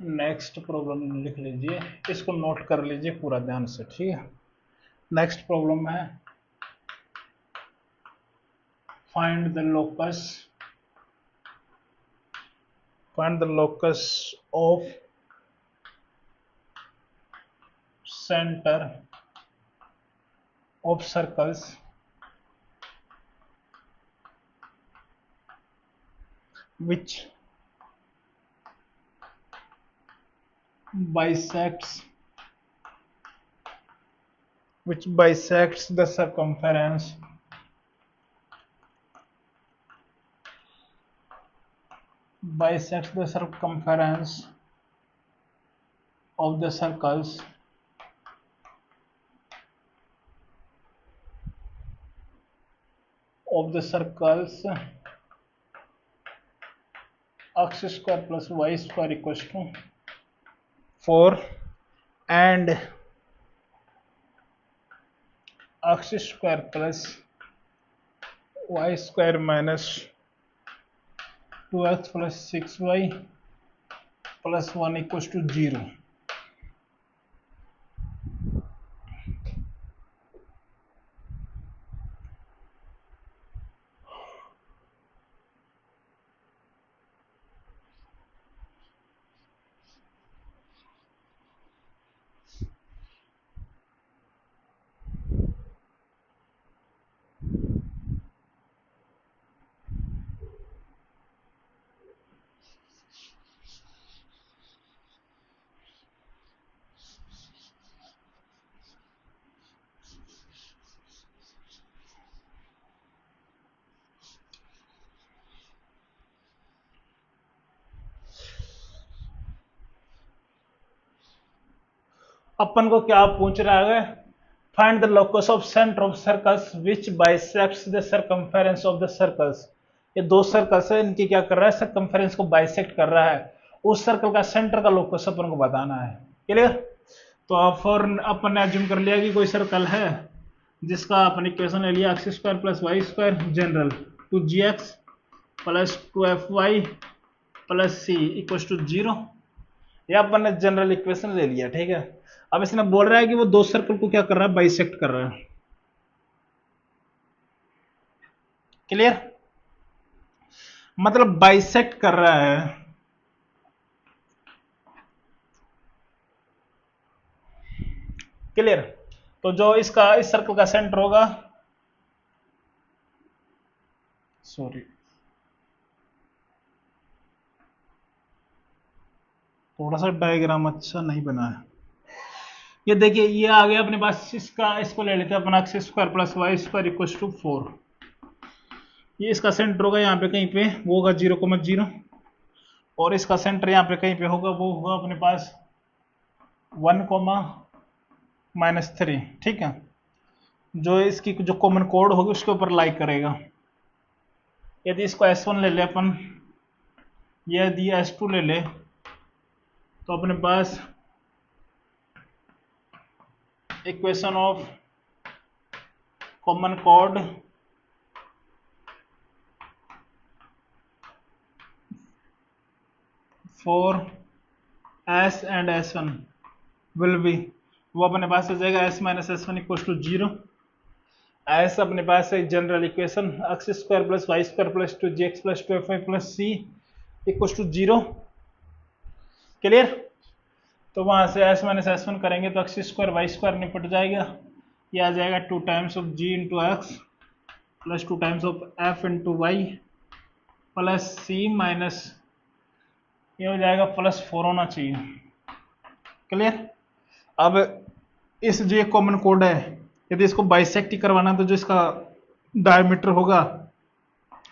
नेक्स्ट प्रॉब्लम लिख लीजिए, इसको नोट कर लीजिए पूरा ध्यान से, ठीक है। नेक्स्ट प्रॉब्लम है find the locus of centre of circles which bisects the circumference of the circles x square plus y square equals to 4 and x square plus y square minus 2x plus 6y plus 1 equals to 0। अपन को क्या पूछ रहा है, find the locus of centre of circles which bisects the circumference of the circles. ये दो circles है, इनकी क्या कर रहा है, सर्कमफेरेंस को बाइसेक्ट कर रहा है, उस सर्कल का सेंटर का लोकस अपन को बताना है। क्लियर, तो अपन ने अज्यूम कर लिया कि कोई सर्कल है जिसका अपन इक्वेशन ले लिया X square plus Y square general 2gx plus 2fy plus C equals to 0। ये अपन ने जनरल इक्वेशन ले लिया, ठीक है। अब इसने बोल रहा है कि वो दो सर्कल को क्या कर रहा है, बाइसेक्ट कर रहा है। क्लियर, मतलब बाइसेक्ट कर रहा है। क्लियर, तो जो इसका इस सर्कल का सेंटर होगा, सॉरी थोड़ा सा डायग्राम अच्छा नहीं बना है। ये देखिए, ये आ गया अपने पास, इसको ले लेते हैं अपन, x square plus Y square equal to 4। ये इसका सेंटर होगा यहाँ पे कहीं पे, वो होगा 0,0, और इसका सेंटर यहाँ पे कहीं पे होगा, वो होगा अपने पास 1,-3। ठीक है, जो इसकी जो कॉमन कोड होगी उसके ऊपर लाई करेगा। यदि इसको S1 ले ले अपन, यदि S2 ले ले, तो अपने पास इक्वेशन ऑफ कॉमन कोड for S and S1 will be, वो अपने पास आ जाएगा S minus S1 equal to 0। S अपने पास है general equation, x square plus Y square plus 2gx plus 2fy plus c equal to 0। Clear? तो वहां से S माइनस S1 करेंगे तो x स्क्वायर वाई स्क्वायर निपट जाएगा, ये आ जाएगा 2 times of g into x plus 2 times of f into Y plus c minus, ये हो जाएगा +4 होना चाहिए। क्लियर? अब इस जो कॉमन कोड है, यदि इसको बाइसेक्ट ही करवाना तो जो इसका डायमीटर होगा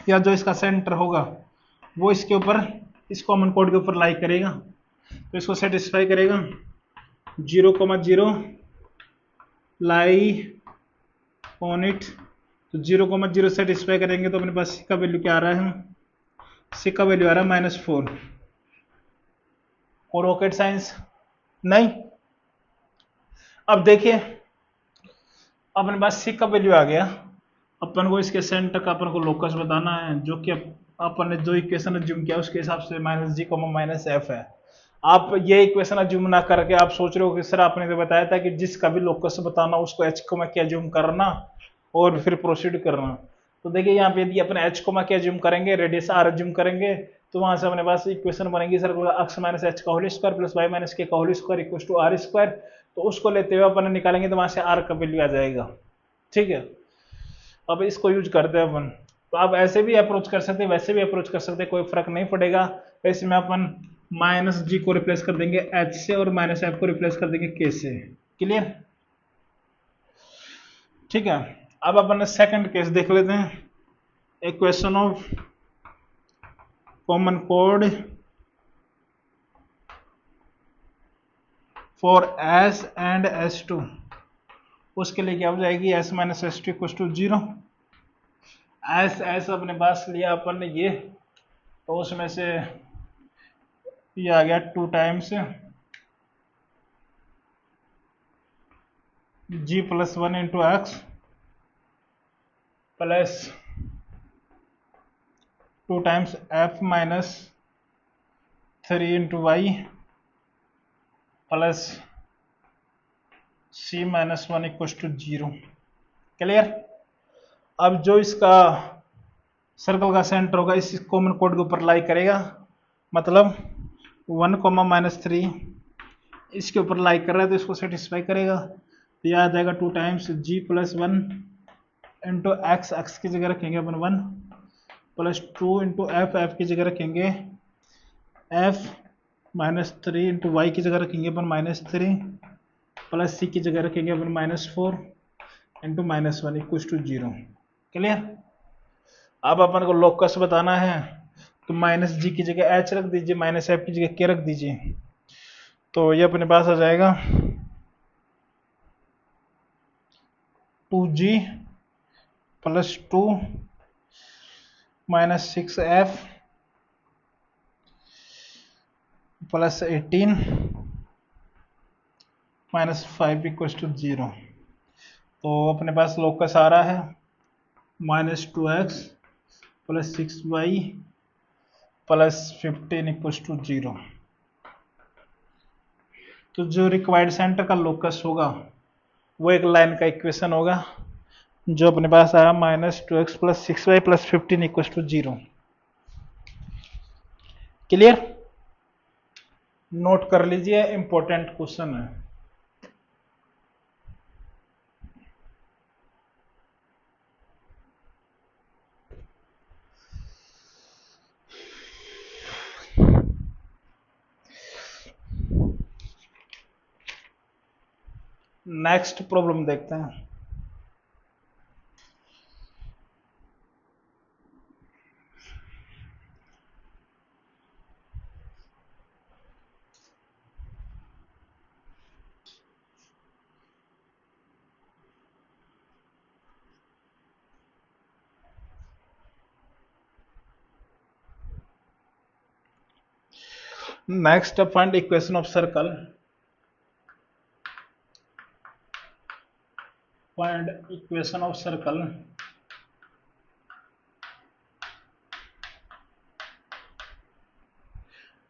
या जो इसका सेंटर होगा वो इसके ऊपर, इस कॉमन कोड के ऊपर लाई करेगा, तो इसको सेटिस्फाई करेगा। 0,0 लाई ऑन इट, तो 0,0 सेटिस्फाई करेंगे तो अपने पास सी का वैल्यू क्या आ रहा है, सी का वैल्यू आ रहा है -4। और रॉकेट साइंस नहीं। अब देखिए अपने पास सी का वैल्यू आ गया, अपन को इसके सेंटर का अपन को लोकस बताना है, जो कि अपन ने जो इक्वेशन अज्यूम किया उसके हिसाब से -g, -f है। आप ये इक्वेशन अज्यूम ना करके आप सोच रहे हो कि सर आपने तो बताया था कि जिसका भी लोकस बताना उसको h के अज्यूम करना और फिर प्रोसीड करना। तो देखिए यहाँ पे यदि अपन h के अज्यूम करेंगे, रेडियस r अज्यूम करेंगे, तो वहां से अपने पास इक्वेशन बनेगी सर x माइनस h का whole square plus y minus k का whole square equal to r square. तो उसको लेते हुए अपन निकालेंगे तो वहां से r का वैल्यू आ जाएगा। ठीक है, अब इसको यूज करते हैं अपन। तो आप ऐसे भी अप्रोच कर सकते हैं, वैसे भी अप्रोच कर सकते हैं, कोई फर्क नहीं पड़ेगा। इसमें अपन -g को रिप्लेस कर देंगे h से और -f को रिप्लेस कर देंगे k से। क्लियर? ठीक है, अब अपन सेकंड केस देख लेते हैं। इक्वेशन ऑफ कॉमन कोड फॉर S एंड S2, उसके लिए क्या हो जाएगी, S minus S2 equal to 0। S अपने पास लिया अपन ने ये, तो उसमें से ये आ गया 2 times g plus 1 into x plus 2 times f minus 3 into Y plus c minus 1 equal to 0। Clear? अब जो इसका सर्कल का सेंटर होगा इस कॉमन कोड के ऊपर लाई करेगा, मतलब 1, -3 इसके ऊपर लाई कर रहा है तो इसको सेटिस्फाई करेगा। तो यह आ जाएगा 2 times g plus 1 into x की जगह रखेंगे अपन 1 प्लस 2 इंटू एफ की जगह रखेंगे f -3 इंटू वाई की जगह रखेंगे अपन -3 प्लस c की जगह रखेंगे अपन -4 इंटू -1 इक्वल टू 0। क्लियर? अब अपन को लोकस बताना है तो -g की जगह h रख दीजिए, -f की जगह k रख दीजिए, तो ये अपने पास आ जाएगा 2g plus 2 -6f plus 18 -5 equal to 0। तो अपने पास लोकस आ रहा है -2x plus 6y plus 15 equal to 0। तो जो रिक्वायर्ड सेंटर का लोकस होगा वो एक लाइन का इक्वेशन होगा जो अपने पास आया -2x plus 6y plus 15 equal to 0। Clear? Note कर लीजिए, इंपॉर्टेंट क्वेश्चन है। नेक्स्ट प्रॉब्लम देखते हैं। Next find equation of circle. Find equation of circle.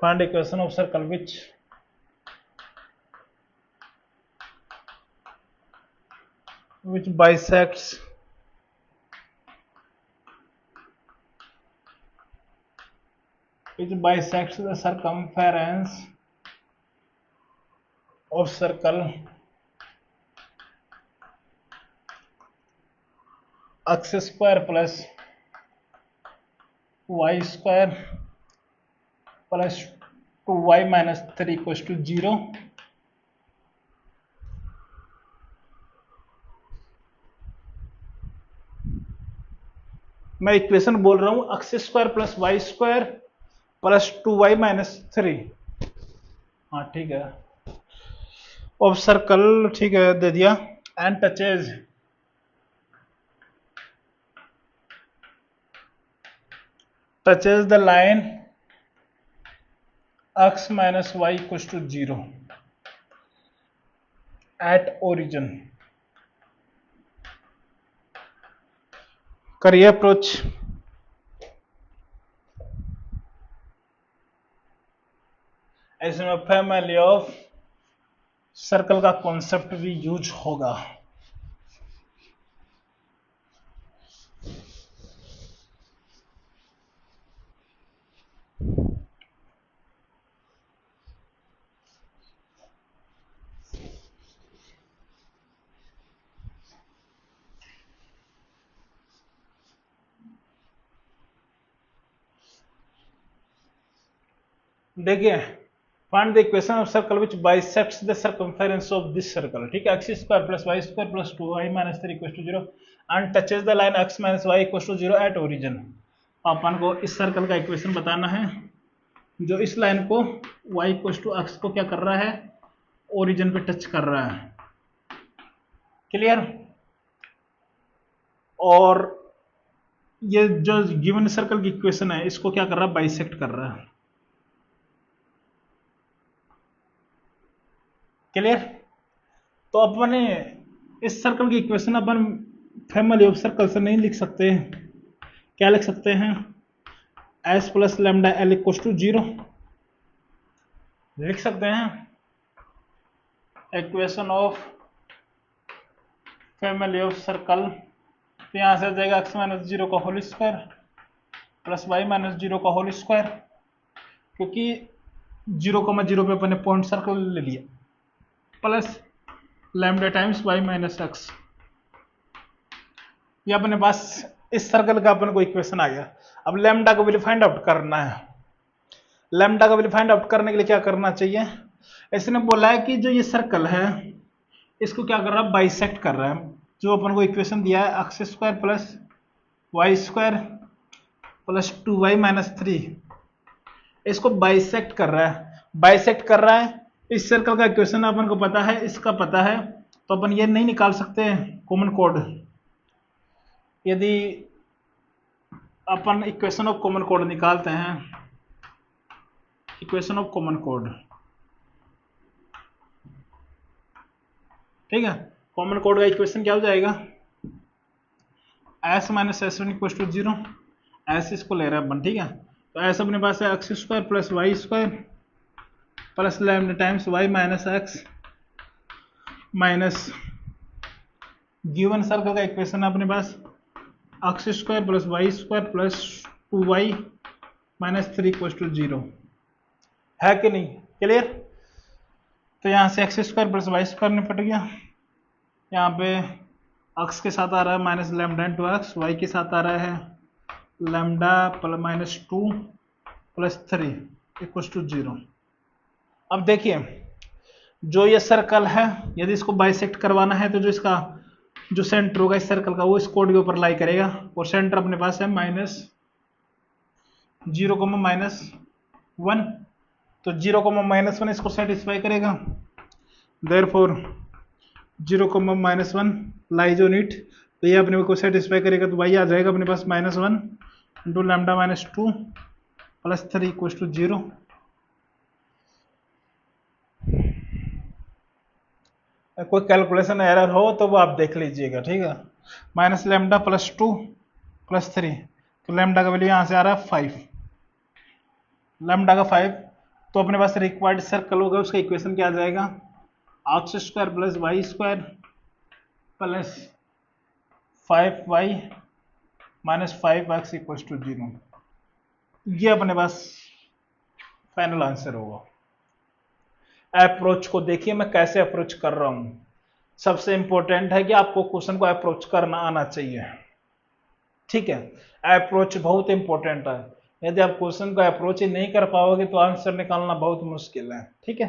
Find equation of circle which bisects the circumference of circle x square plus y square plus 2y minus 3 equals to 0। मैं equation बोल रहा हूं x square plus Y square plus 2y minus 3। हाँ ठीक है, of circle ठीक है दे दिया। And touches the line x minus y equals to 0 at origin. करिए अप्रोच। इसमें फैमिली ऑफ सर्कल का कॉन्सेप्ट भी यूज होगा। देखिए, find the equation of circle which bisects the circumference of this circle. ठीक है, x square plus Y square plus 2y minus 3 equal to 0 and touches the line x minus y equal to 0 at origin. अपन को इस circle का equation बताना है जो इस लाइन को y इक्वल टू x को क्या कर रहा है, ओरिजिन पे टच कर रहा है। क्लियर? और ये जो गिवन सर्कल की इक्वेशन है इसको क्या कर रहा है, बाइसेक्ट कर रहा है। क्लियर? तो अपने इस सर्कल की इक्वेशन अपन फैमिली ऑफ सर्कल से नहीं लिख सकते। क्या लिख सकते हैं, S plus lambda L equal to 0 लिख सकते हैं। Equation of family of circle, तो यहां से आ जाएगा एक्स माइनस 0 का whole square plus y minus 0 का होल स्क्वायर, क्योंकि 0,0 पे अपने पॉइंट सर्कल ले लिया, plus lambda times y minus x. ये अपने पास इस सर्कल का अपन को इक्वेशन आ गया। अब लैम्डा को वैल्यू फाइंड आउट करना है। लैम्डा का वैल्यू फाइंड आउट करने के लिए क्या करना चाहिए, इसने बोला है कि जो ये सर्कल है इसको क्या कर रहा है, बाइसेक्ट कर रहा है। जो अपन को इक्वेशन दिया है x square plus Y square plus 2y minus 3, इसको बाइसेक्ट कर रहा है। बाइसेक्ट कर रहा है, इस सर्कल का इक्वेशन अपन को पता है, इसका पता है, तो अपन ये नहीं निकाल सकते कॉमन कोड। यदि अपन इक्वेशन ऑफ कॉमन कोड निकालते हैं, इक्वेशन ऑफ कॉमन कोड, ठीक है, कॉमन कोड का इक्वेशन क्या हो जाएगा, S minus S one equal to 0, S इसको ले रहा है अपन। ठीक है, तो एस अपने पास है x square plus Y square plus lambda times y minus x minus given circle का इक्वेशन है अपने पास x square plus Y square plus 2y minus 3 equal to 0 है कि नहीं। क्लियर? तो यहाँ से x square plus Y square निपट गया, यहाँ पे एक्स के साथ आ रहा है minus lambda into x, y के साथ आ रहा है lambda plus minus 2 plus 3 equal to 0। अब देखिए, जो ये सर्कल है यदि इसको बाइसेक्ट करवाना है तो जो इसका जो सेंटर होगा इस सर्कल का वो इस कोड के ऊपर लाई करेगा, और सेंटर अपने पास है माइनस 0, माइनस 1, तो 0, माइनस 1 इसको सेटिस्फाई करेगा। Therefore 0, minus 1 lies on it, तो ये अपने को सेटिस्फाई करेगा, तो y आ जाएगा अपने पास minus 1 into lambda minus 2 plus 3 equal to 0। कोई कैलकुलेशन एरर हो तो वो आप देख लीजिएगा, ठीक है। माइनस लेमडा प्लस 2 प्लस 3, तो लेमडा का वैल्यू यहाँ से आ रहा है 5, लेमडा का 5। तो अपने पास रिक्वायर्ड सर्कल होगा, उसका इक्वेशन क्या आ जाएगा, x square plus Y square plus 5y minus 5x equals to 0। ये अपने पास फाइनल आंसर होगा। अप्रोच को देखिए मैं कैसे अप्रोच कर रहा हूं। सबसे इंपॉर्टेंट है कि आपको क्वेश्चन को अप्रोच करना आना चाहिए, ठीक है। अप्रोच बहुत इंपॉर्टेंट है। यदि आप क्वेश्चन को अप्रोच ही नहीं कर पाओगे तो आंसर निकालना बहुत मुश्किल है, ठीक है।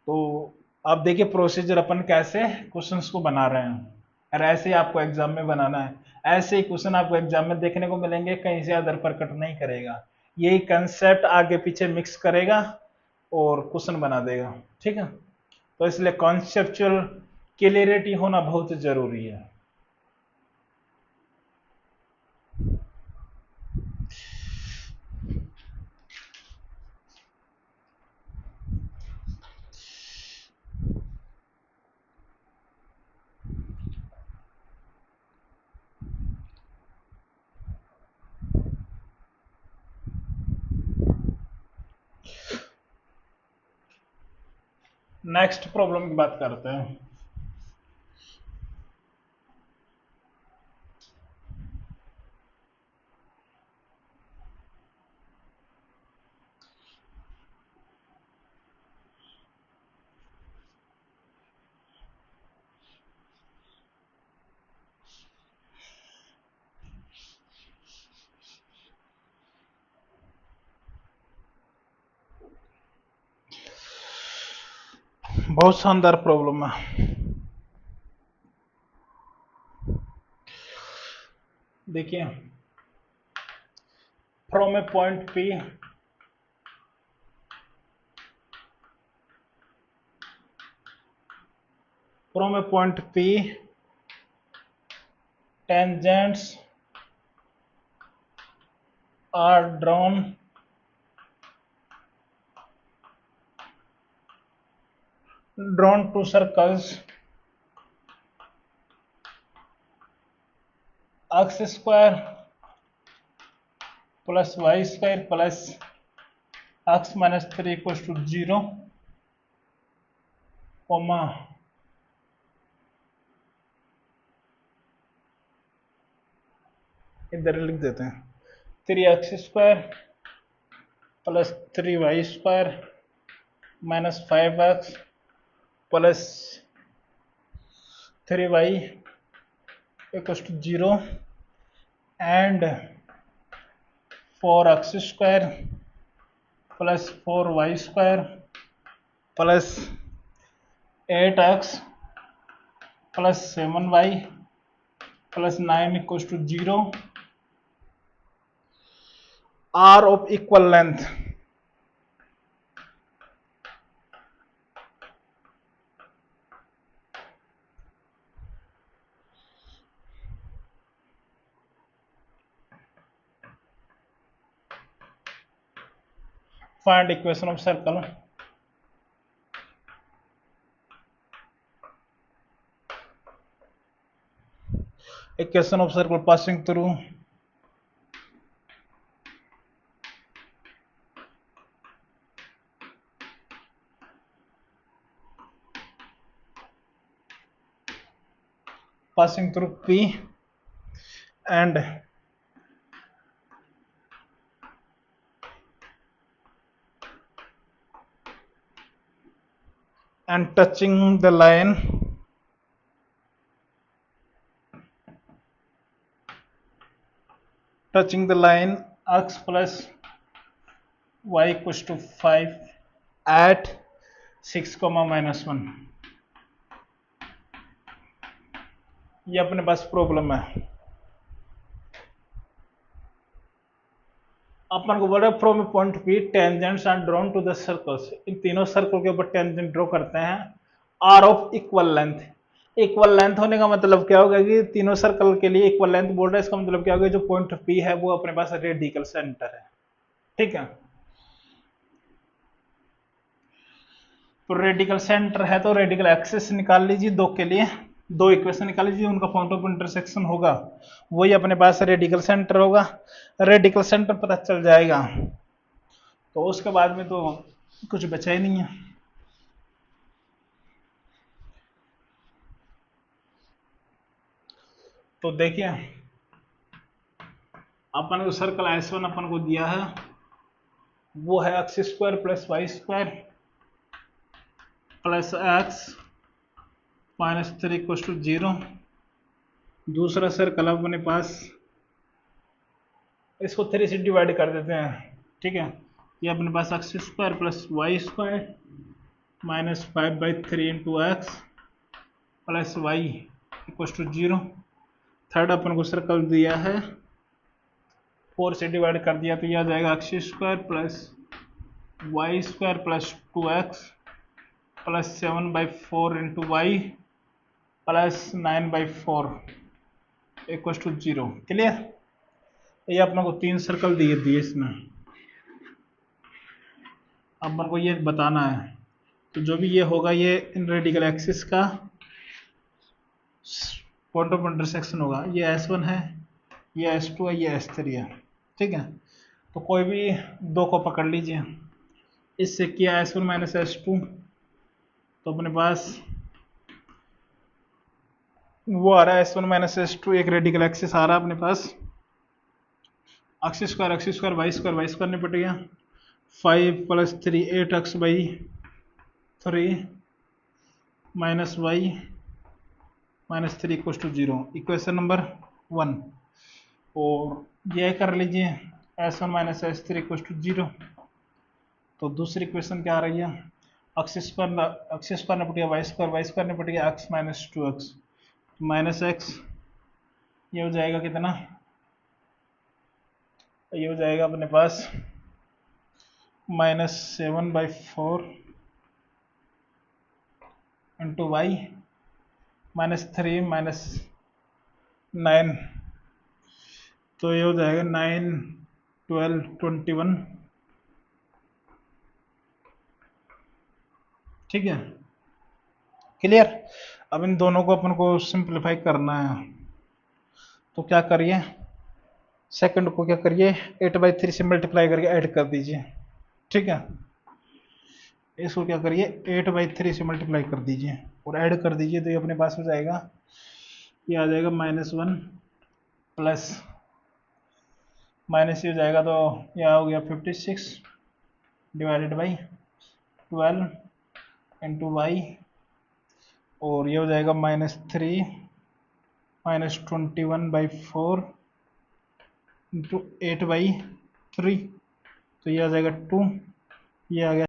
तो आप देखिए प्रोसीजर अपन कैसे क्वेश्चंस को बना रहे हैं, और ऐसे ही आपको एग्जाम में बनाना है। ऐसे ही क्वेश्चन आपको एग्जाम में देखने को मिलेंगे, कहीं से अदर पर कट नहीं करेगा। यही कंसेप्ट आगे पीछे मिक्स करेगा और क्वेश्चन बना देगा, ठीक है। तो इसलिए कॉन्सेप्चुअल क्लियरिटी होना बहुत जरूरी है। नेक्स्ट प्रॉब्लम की बात करते हैं। बहुत शानदार प्रॉब्लम है। देखिए, from A point P from a point P, tangents are drawn to circles x square plus y square plus x minus 3 equals to 0, comma इधर लिख देते हैं 3x square plus 3y square minus 5x plus 3y equals to 0 and 4x square plus 4y square plus 8x plus 7y plus 9 equals to 0 are of equal length. Find equation of circle. Equation of circle passing through P and touching the line x plus y equals to 5 at 6, -1। ये अपने पास problem है। अपन को बोल रहे from point p tangents are drawn to the circles, इन तीनों circle के ऊपर टेंजेंट ड्रॉ करते हैं are of equal length. Equal length होने का मतलब क्या होगा कि तीनों सर्कल के लिए इक्वल लेंथ बोल रहे हैं, इसका मतलब क्या होगा, जो पॉइंट पी है वो अपने पास रेडिकल सेंटर है, ठीक है। तो रेडिकल सेंटर है तो रेडिकल एक्सिस निकाल लीजिए, दो के लिए दो इक्वेशन निकाल लीजिए, उनका पॉइंट ऑफ इंटरसेक्शन होगा वही अपने पास रेडिकल सेंटर होगा। रेडिकल सेंटर पता चल जाएगा तो उसके बाद में तो कुछ बचा ही नहीं है। तो देखिए अपन को सर्कल S1 अपन को दिया है, वो है x square plus Y square plus x minus 3 equal to 0। दूसरा सर्कल अपने पास, इसको 3 से डिवाइड कर देते हैं, ठीक है। ये अपने पास x square plus Y square minus 5/3 into x plus y equal to 0। Third अपन को सर्कल दिया है, 4 से डिवाइड कर दिया तो यह आ जाएगा x square plus Y square plus 2x plus 7/4 into Y plus 9/4 equal to 0। Clear? ये अपने को 3 सर्कल दिए इसमें, अपन को ये बताना है। तो जो भी ये होगा ये इन रेडिकल एक्सिस का पॉइंट ऑफ इंटरसेक्शन होगा। ये S1 है, ये S2 है, ये S3 है, ठीक है। तो कोई भी दो को पकड़ लीजिए, इससे किया S1 माइनस S2 तो अपने पास वो आ रहा है S1 माइनस S2, एक रेडिकल एक्सिस आ रहा है अपने पास, एक्स स्क्वायर वाई स्क्वायर निपट गया, 5 + 3 8x/3 minus y minus 3 equal to 0, equation number 1। और यह कर लीजिए S1 minus S3 equal to 0। तो दूसरी इक्वेशन क्या आ रही है, एक्स स्क्वायर निपट गया वाई स्क्वायर निपट गया x minus 2x minus x, ये हो जाएगा कितना, ये हो जाएगा अपने पास minus 7/4 into Y minus 3 minus 9, तो ये हो जाएगा 9 12 21, ठीक है। क्लियर? अब इन दोनों को अपन को सिंप्लीफाई करना है, तो क्या करिए, सेकंड को क्या करिए 8/3 से मल्टीप्लाई करके ऐड कर दीजिए, ठीक है। इसको क्या करिए 8/3 से मल्टीप्लाई कर दीजिए और ऐड कर दीजिए, तो ये अपने पास हो जाएगा, ये आ जाएगा -1 प्लस माइनस ये हो जाएगा, तो यह हो गया 56 डिवाइडेड बाई 12 इंटू वाई, और ये हो जाएगा -3 माइनस 21/4 इंटू 8/3, तो ये आ जाएगा 2, ये आ गया